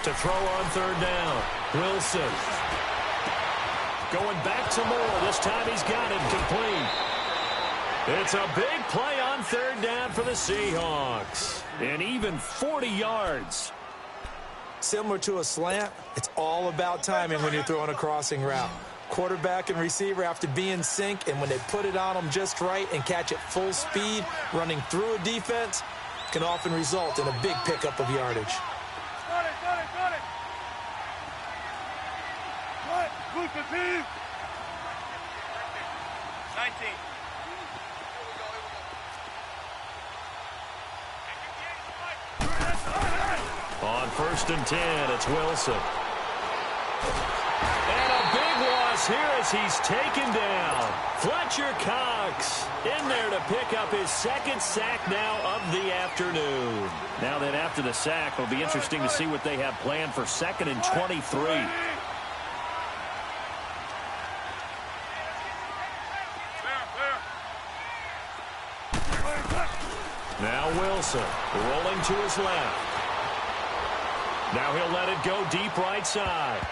To throw on third down, Wilson. Going back to Moore. This time he's got it complete. It's a big play on third down for the Seahawks. And even 40 yards. Similar to a slant, it's all about timing when you're throwing a crossing route. Quarterback and receiver have to be in sync, and when they put it on them just right and catch it full speed, running through a defense can often result in a big pickup of yardage. Got it. 19. On 1st and 10, it's Wilson. And a big loss here as he's taken down. Fletcher Cox in there to pick up his second sack now of the afternoon. Now then, after the sack, it'll be interesting to see what they have planned for 2nd and 23. Now Wilson rolling to his left. Now he'll let it go deep right side.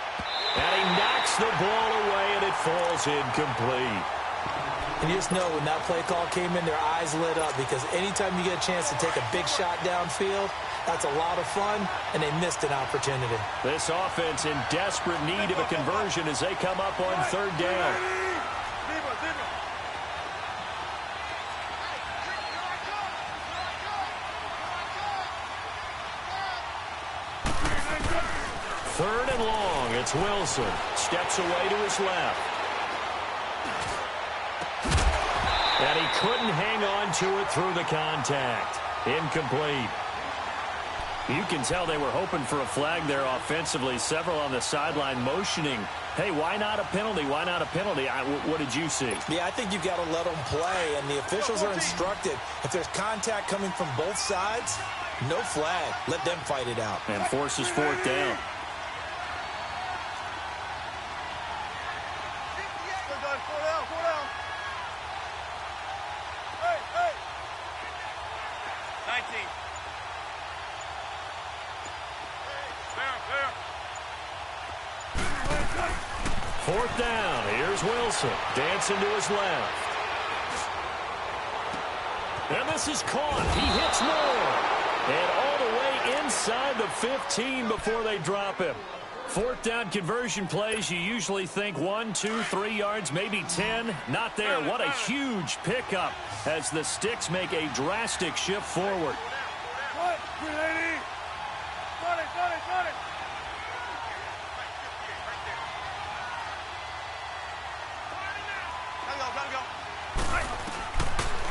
And he knocks the ball away, and it falls incomplete. And you just know when that play call came in, their eyes lit up, because anytime you get a chance to take a big shot downfield, that's a lot of fun, and they missed an opportunity. This offense in desperate need of a conversion as they come up on third down. Third and long, it's Wilson. Steps away to his left. And he couldn't hang on to it through the contact. Incomplete. You can tell they were hoping for a flag there offensively. Several on the sideline motioning, hey, why not a penalty? Why not a penalty? What did you see? Yeah, I think you've got to let them play, and the officials are instructed. If there's contact coming from both sides, no flag. Let them fight it out. And forces 4th down. Fourth down. Here's Wilson. Dancing to his left. And this is caught. He hits Moore. And all the way inside the 15 before they drop him. 4th down conversion plays, you usually think 1, 2, 3 yards, maybe 10. Not there. What a huge pickup as the Sticks make a drastic shift forward. Got it.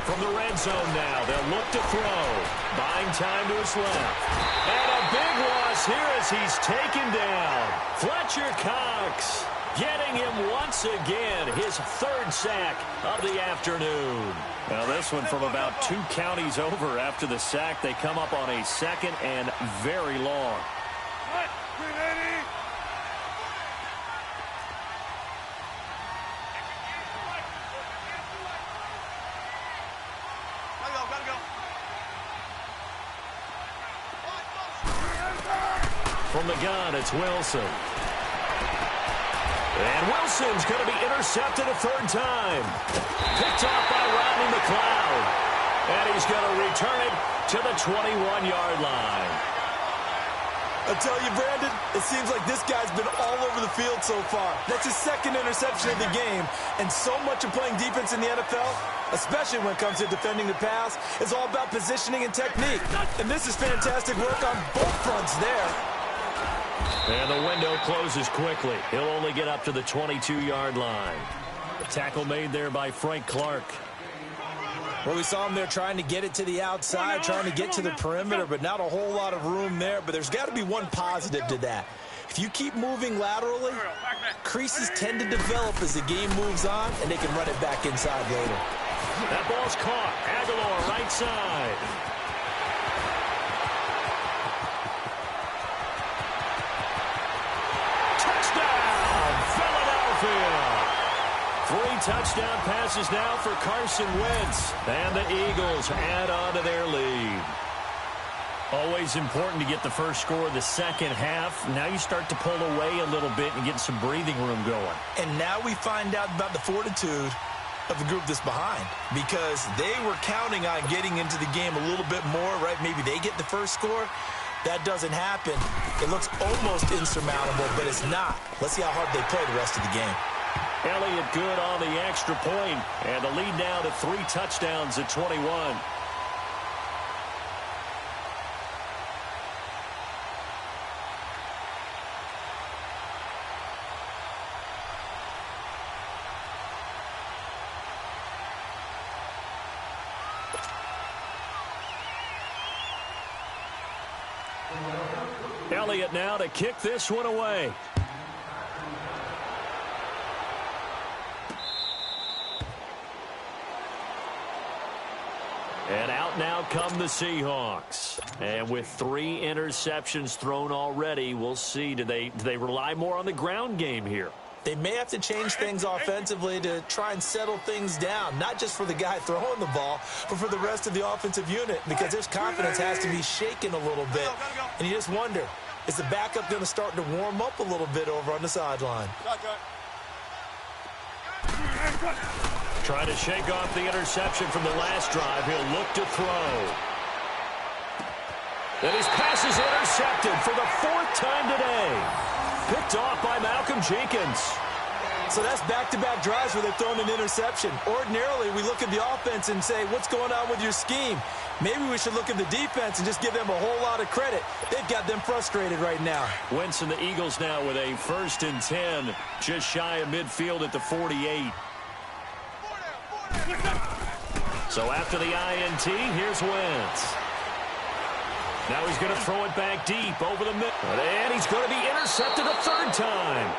From the red zone now, they'll look to throw. Buying time to his left. And a big loss here as he's taken down. Fletcher Cox getting him once again, his 3rd sack of the afternoon. Now this one from about 2 counties over after the sack. They come up on a 2nd and very long. From the gun, it's Wilson. And Wilson's going to be intercepted a 3rd time. Picked off by Rodney McLeod. And he's going to return it to the 21-yard line. I tell you, Brandon, it seems like this guy's been all over the field so far. That's his 2nd interception of the game. And so much of playing defense in the NFL, especially when it comes to defending the pass, is all about positioning and technique. And this is fantastic work on both fronts there. And the window closes quickly. He'll only get up to the 22-yard line. Tackle made there by Frank Clark. Well, we saw him there trying to get it to the outside, trying to get to the perimeter, but not a whole lot of room there. But there's got to be one positive to that. If you keep moving laterally, creases tend to develop as the game moves on, and they can run it back inside later. That ball's caught. Aguilar, right side. Touchdown, Philadelphia. 3 touchdown passes now for Carson Wentz. And the Eagles add on to their lead. Always important to get the first score of the second half. Now you start to pull away a little bit and get some breathing room going. And now we find out about the fortitude of the group that's behind, because they were counting on getting into the game a little bit more, right? Maybe they get the first score. That doesn't happen. It looks almost insurmountable, but it's not. Let's see how hard they play the rest of the game. Elliott good on the extra point, and the lead now to 3 touchdowns at 21. Elliott now to kick this one away. And out now come the Seahawks. And with 3 interceptions thrown already, we'll see. Do they rely more on the ground game here? They may have to change things offensively to try and settle things down, not just for the guy throwing the ball, but for the rest of the offensive unit, because his confidence has to be shaken a little bit. And you just wonder, is the backup going to start to warm up a little bit over on the sideline? Trying to shake off the interception from the last drive. He'll look to throw. And his pass is intercepted for the 4th time today. Picked off by Malcolm Jenkins. So that's back-to-back drives where they've thrown an interception. Ordinarily, we look at the offense and say, what's going on with your scheme? Maybe we should look at the defense and just give them a whole lot of credit. They've got them frustrated right now. Wentz and the Eagles now with a 1st and 10, just shy of midfield at the 48. So after the INT, here's Wentz. Now he's going to throw it back deep over the middle. And he's going to be intercepted a 3rd time.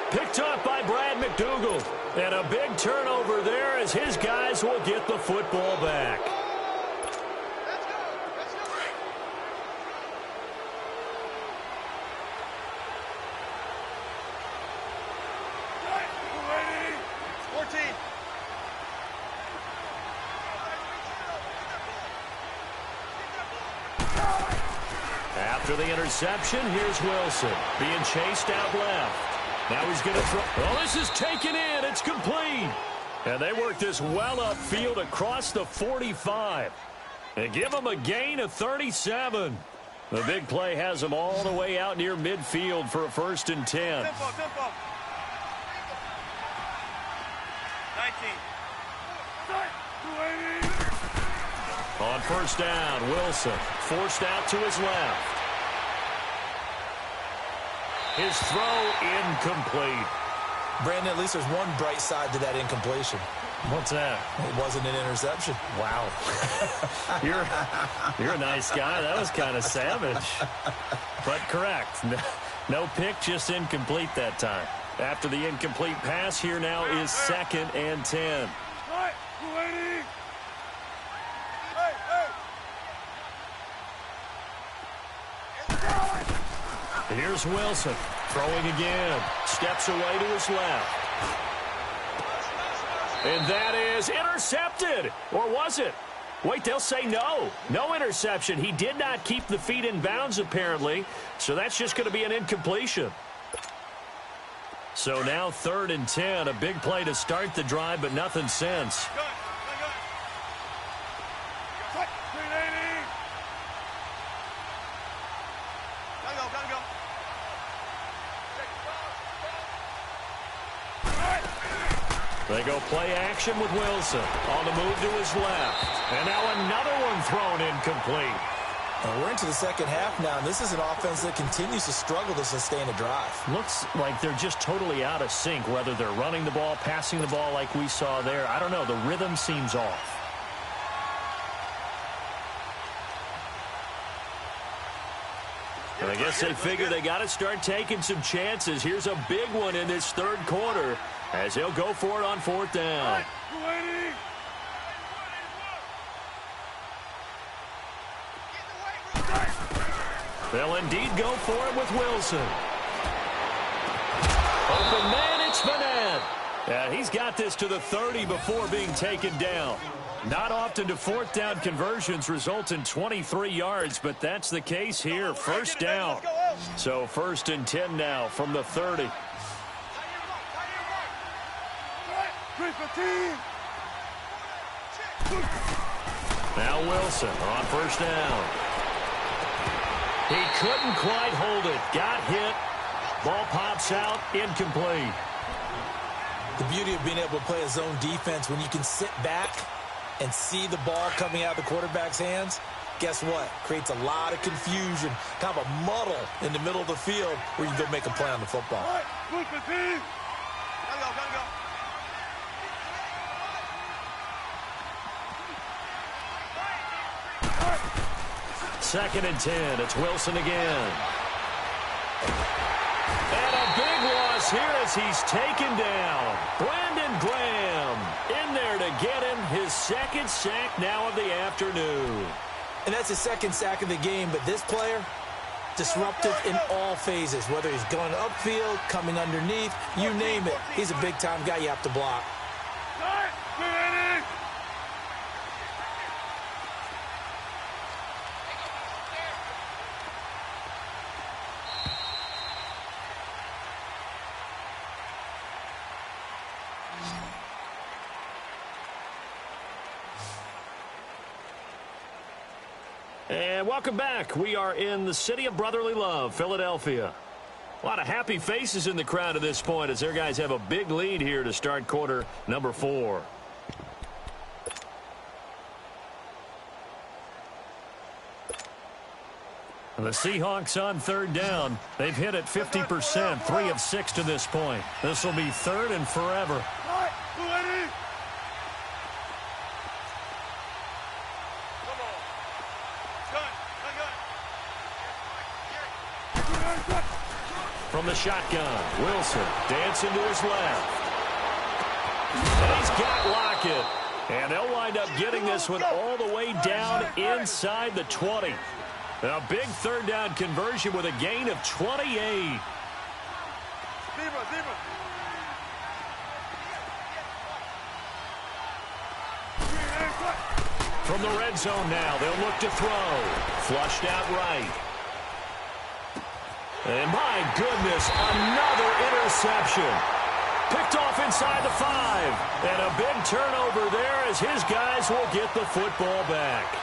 Picked up by Brad McDougal. And a big turnover there as his guys will get the football back. After the interception, here's Wilson being chased out left. Now he's going to throw. Oh, this is taken in. It's complete. And they work this well upfield across the 45. And give them a gain of 37. The big play has them all the way out near midfield for a 1st and 10. Tempo. 19. On 1st down, Wilson forced out to his left. His throw incomplete. Brandon, at least there's one bright side to that incompletion. What's that? It wasn't an interception. Wow. You're a nice guy. That was kind of savage. But correct. No pick, just incomplete that time. After the incomplete pass, here now is 2nd and 10. Here's Wilson throwing again. Steps away to his left. And that is intercepted. Or was it? Wait, they'll say no. No interception. He did not keep the feet in bounds, apparently. So that's just going to be an incompletion. So now 3rd and 10. A big play to start the drive, but nothing since. They go play action with Wilson on the move to his left. And now another one thrown incomplete. We're into the second half now, and this is an offense that continues to struggle to sustain a drive. Looks like they're just totally out of sync, whether they're running the ball, passing the ball like we saw there. I don't know. The rhythm seems off. And I guess they figure they got to start taking some chances. Here's a big one in this third quarter as he'll go for it on fourth down. They'll indeed go for it with Wilson. Open man, it's Vanette. Yeah, he's got this to the 30 before being taken down. Not often do fourth down conversions result in 23 yards, but that's the case here. First down. So first and 10 now from the 30. Now Wilson on first down. He couldn't quite hold it. Got hit. Ball pops out. Incomplete. The beauty of being able to play a zone defense when you can sit back and see the ball coming out of the quarterback's hands, guess what? Creates a lot of confusion, kind of a muddle in the middle of the field where you can go make a play on the football. Second and 10. It's Wilson again. And a big loss here as he's taken down. Brandon Graham in there to get him his second sack now of the afternoon. And that's his second sack of the game, but this player, disruptive in all phases, whether he's going upfield, coming underneath, you name it. He's a big-time guy you have to block. And welcome back. We are in the city of brotherly love, Philadelphia. A lot of happy faces in the crowd at this point as their guys have a big lead here to start quarter number 4. The Seahawks on third down. They've hit it 50%, 3 of 6 to this point. This will be third and forever. From the shotgun, Wilson dancing to his left. And he's got Lockett. And they'll wind up getting this one all the way down inside the 20. A big third down conversion with a gain of 28. From the red zone now, they'll look to throw. Flushed out right. And my goodness, another interception. Picked off inside the 5. And a big turnover there as his guys will get the football back.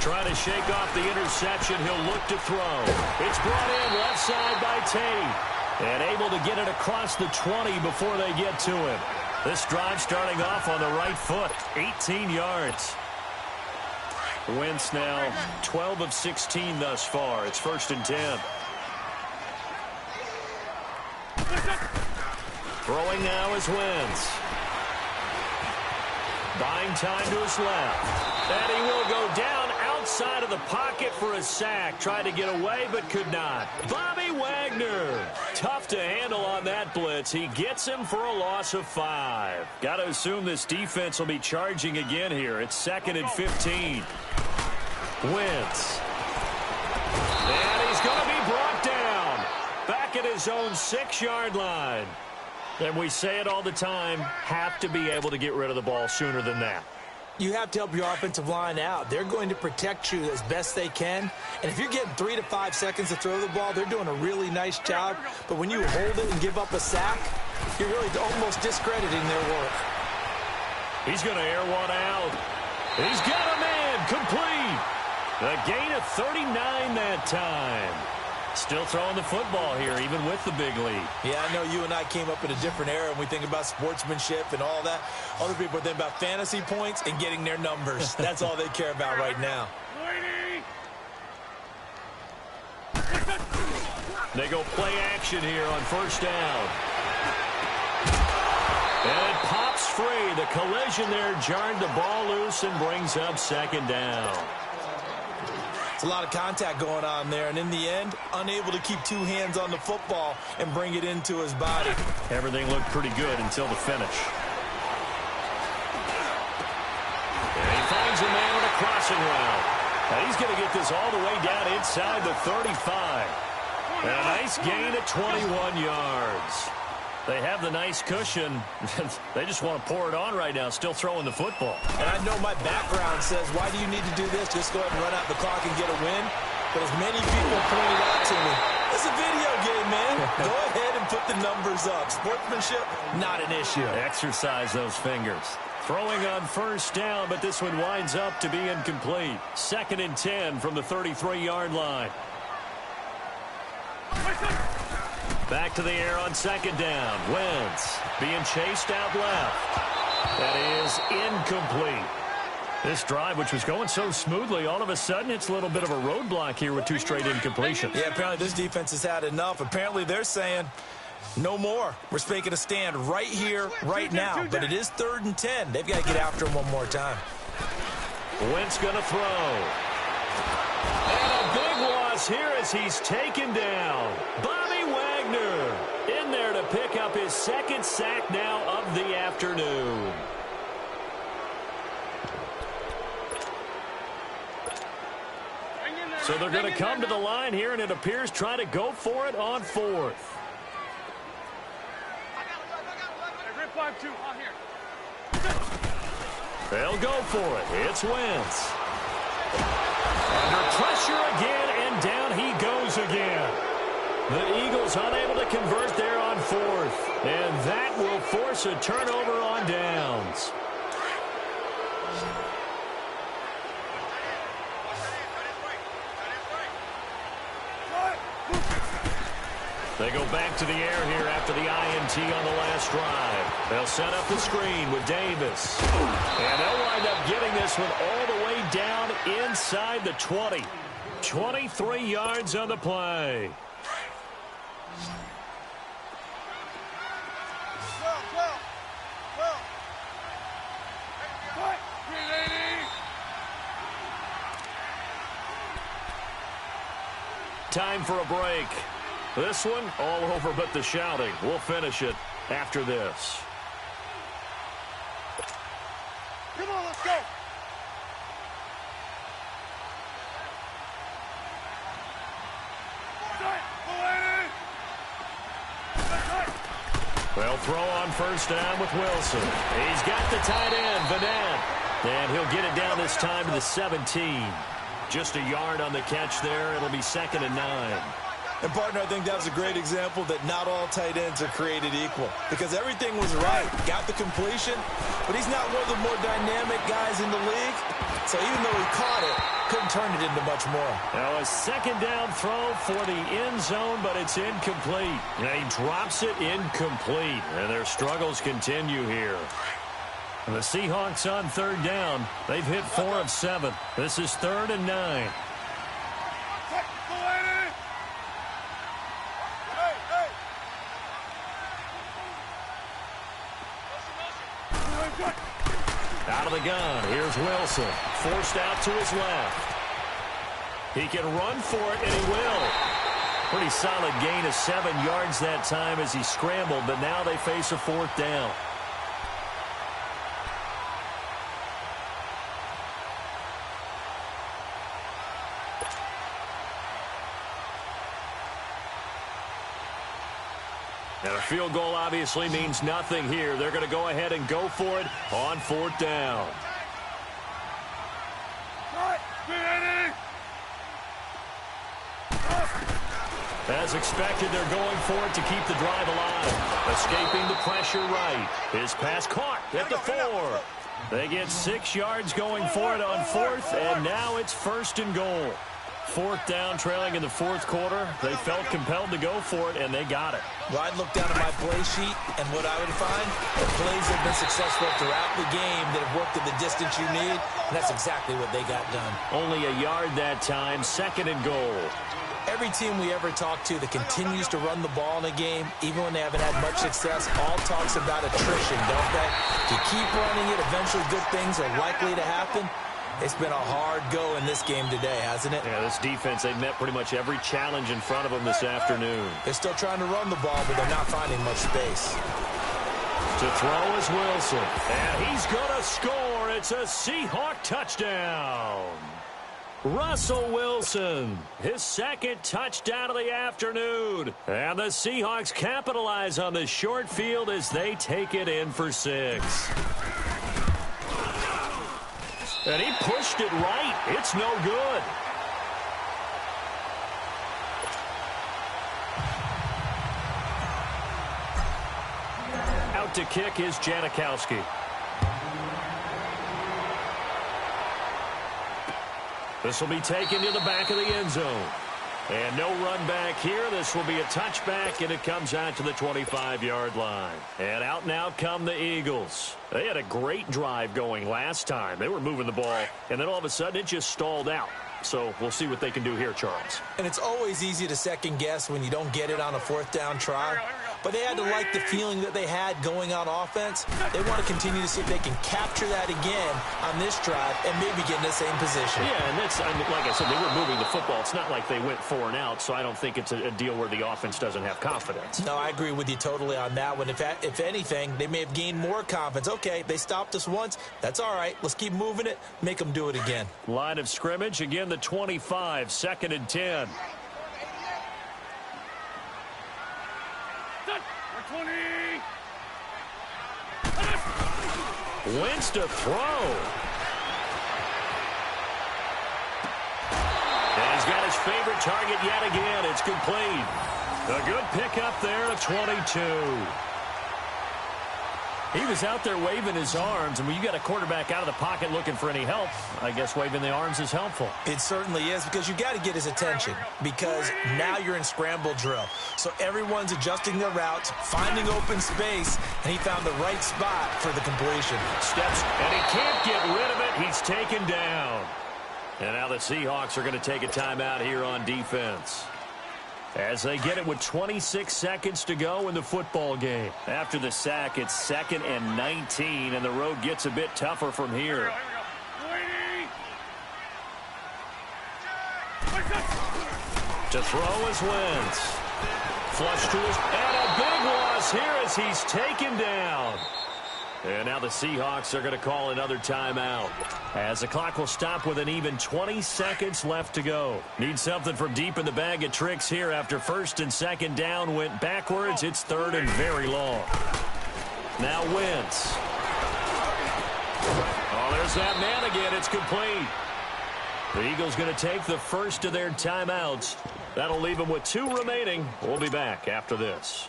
Trying to shake off the interception. He'll look to throw. It's brought in left side by Tate. And able to get it across the 20 before they get to him. This drive starting off on the right foot. 18 yards. Wentz now 12 of 16 thus far. It's first and 10. Throwing now is Wentz. Buying time to his left. And he will go down outside of the pocket for a sack. Tried to get away, but could not. Bobby Wagner. Tough to handle on that blitz. He gets him for a loss of 5. Got to assume this defense will be charging again here. It's second and 15. Wentz. And he's going to be brought down. Back at his own 6-yard line. And we say it all the time, have to be able to get rid of the ball sooner than that. You have to help your offensive line out. They're going to protect you as best they can. And if you're getting 3 to 5 seconds to throw the ball, they're doing a really nice job. But when you hold it and give up a sack, you're really almost discrediting their work. He's going to air one out. He's got a man complete. A gain of 39 that time. Still throwing the football here, even with the big lead. Yeah, I know you and I came up in a different era, and we think about sportsmanship and all that. Other people think about fantasy points and getting their numbers. That's all they care about right now. They go play action here on first down. And it pops free. The collision there jarred the ball loose and brings up second down. It's a lot of contact going on there, and in the end, unable to keep two hands on the football and bring it into his body. Everything looked pretty good until the finish. And he finds a man on a crossing route. And he's going to get this all the way down inside the 35. And a nice gain at 21 yards. They have the nice cushion. They just want to pour it on right now, still throwing the football. And I know my background says, why do you need to do this? Just go ahead and run out the clock and get a win. But as many people pointed out to me, it's a video game, man. Go ahead and put the numbers up. Sportsmanship, not an issue. Exercise those fingers. Throwing on first down, but this one winds up to be incomplete. 2nd and 10 from the 33-yard line. Back to the air on 2nd down. Wentz being chased out left. That is incomplete. This drive, which was going so smoothly, all of a sudden it's a little bit of a roadblock here with 2 straight incompletions. Yeah, apparently this defense has had enough. Apparently they're saying no more. We're making a stand right here, right now. But it is 3rd and 10. They've got to get after him one more time. Wentz going to throw. And a big loss here as he's taken down. Bobby Wagner in there to pick up his 2nd sack now of the afternoon. So they're going to come to the line here, and it appears try to go for it on 4th. They'll go for it. It's Wentz. Under pressure again, and down he goes again. The Eagles unable to convert there on 4th, and that will force a turnover on downs. They go back to the air here after the INT on the last drive. They'll set up the screen with Davis. And they'll wind up getting this one all the way down inside the 20. 23 yards on the play. Time for a break. This one all over but the shouting. We'll finish it after this. Come on, let's go. They'll throw on first down with Wilson. He's got the tight end, Vanette. And he'll get it down this time to the 17. Just a yard on the catch there. It'll be 2nd and 9. And, partner, I think that was a great example that not all tight ends are created equal. Because everything was right. Got the completion, but he's not one of the more dynamic guys in the league. So even though he caught it, couldn't turn it into much more. Now a 2nd down throw for the end zone, but it's incomplete. And he drops it incomplete. And their struggles continue here. And the Seahawks on 3rd down. They've hit 4 of 7. This is 3rd and 9. Out of the gun, here's Wilson. Forced out to his left. He can run for it, and he will. Pretty solid gain of 7 yards that time as he scrambled, but now they face a 4th down. And a field goal obviously means nothing here. They're going to go ahead and go for it on 4th down. As expected, they're going for it to keep the drive alive. Escaping the pressure right. His pass caught at the 4. They get 6 yards going for it on 4th, and now it's 1st and goal. 4th down, trailing in the 4th quarter. They felt compelled to go for it, and they got it. Well, I'd look down at my play sheet, and what I would find, the plays have been successful throughout the game that have worked at the distance you need, and that's exactly what they got done. Only a yard that time, 2nd and goal. Every team we ever talk to that continues to run the ball in a game, even when they haven't had much success, all talks about attrition, don't they? If you keep running it, eventually good things are likely to happen. It's been a hard go in this game today, hasn't it? Yeah, this defense, they've met pretty much every challenge in front of them this afternoon. They're still trying to run the ball, but they're not finding much space. To throw is Wilson. And he's going to score. It's a Seahawk touchdown. Russell Wilson, his second touchdown of the afternoon. And the Seahawks capitalize on the short field as they take it in for 6. And he pushed it right. It's no good. Out to kick is Janikowski. This will be taken to the back of the end zone. And no run back here. This will be a touchback, and it comes out to the 25-yard line. And out now come the Eagles. They had a great drive going last time. They were moving the ball, and then all of a sudden it just stalled out. So we'll see what they can do here, Charles. And it's always easy to second guess when you don't get it on a 4th down try. But they had to like the feeling that they had going on offense. They want to continue to see if they can capture that again on this drive and maybe get in the same position. Yeah, and that's, I mean, like I said, they were moving the football. It's not like they went 4 and out, so I don't think it's a deal where the offense doesn't have confidence. No, I agree with you totally on that one. If anything, they may have gained more confidence. Okay, they stopped us once. That's all right. Let's keep moving it. Make them do it again. Line of scrimmage, again the 25, 2nd and 10. Wentz to throw. And he's got his favorite target yet again. It's complete. A good pickup there at 22. He was out there waving his arms, and when you got a quarterback out of the pocket looking for any help, I guess waving the arms is helpful. It certainly is, because you got to get his attention, because now you're in scramble drill. So everyone's adjusting their routes, finding open space, and he found the right spot for the completion. Steps, and he can't get rid of it. He's taken down. And now the Seahawks are going to take a timeout here on defense, as they get it with 26 seconds to go in the football game. After the sack, it's 2nd and 19, and the road gets a bit tougher from here. To throw is Wentz. Flush to his, and a big loss here as he's taken down. And now the Seahawks are going to call another timeout, as the clock will stop with an even 20 seconds left to go. Need something from deep in the bag of tricks here after 1st and 2nd down went backwards. It's 3rd and very long. Now Wentz. Oh, there's that man again. It's complete. The Eagles going to take the first of their timeouts. That'll leave them with 2 remaining. We'll be back after this.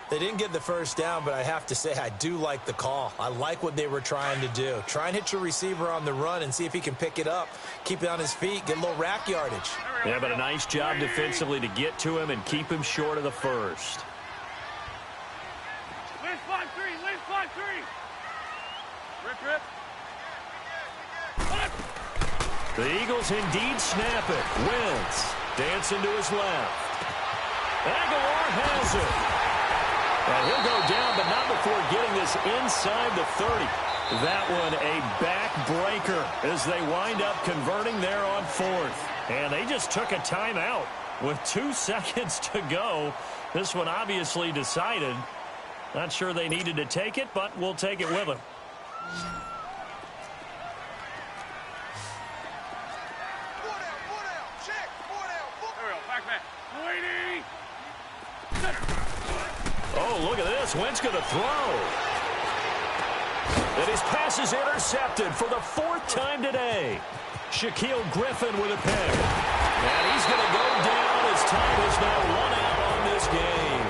They didn't get the first down, but I have to say I do like the call. I like what they were trying to do. Try and hit your receiver on the run and see if he can pick it up, keep it on his feet, get a little rack yardage. Yeah, but a nice job defensively to get to him and keep him short of the first. Win 5-3, win 5-3. Rip. The Eagles indeed snap it. Wentz dancing to his left. Aguilar has it. And he'll go down, but not before getting this inside the 30. That one a backbreaker as they wind up converting there on 4th. And they just took a timeout with 2 seconds to go. This one obviously decided. Not sure they needed to take it, but we'll take it with them. Oh, look at this. Wentz going to throw. And his pass is intercepted for the 4th time today. Shaquille Griffin with a pick. And he's going to go down as time is now run out on this game.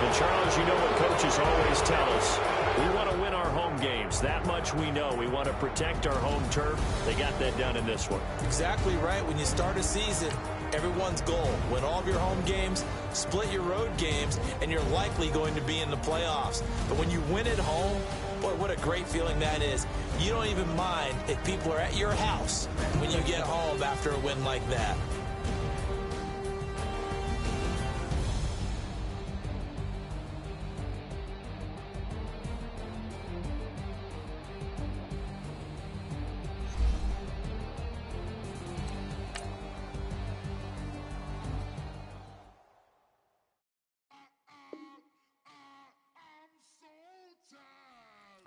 And Charles, you know what coaches always tell us. We want to win our home games. That much we know. We want to protect our home turf. They got that done in this one. Exactly right. When you start a season, everyone's goal, win all of your home games, split your road games, and you're likely going to be in the playoffs. But when you win at home, boy, what a great feeling that is. You don't even mind if people are at your house when you get home after a win like that.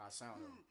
I sound him.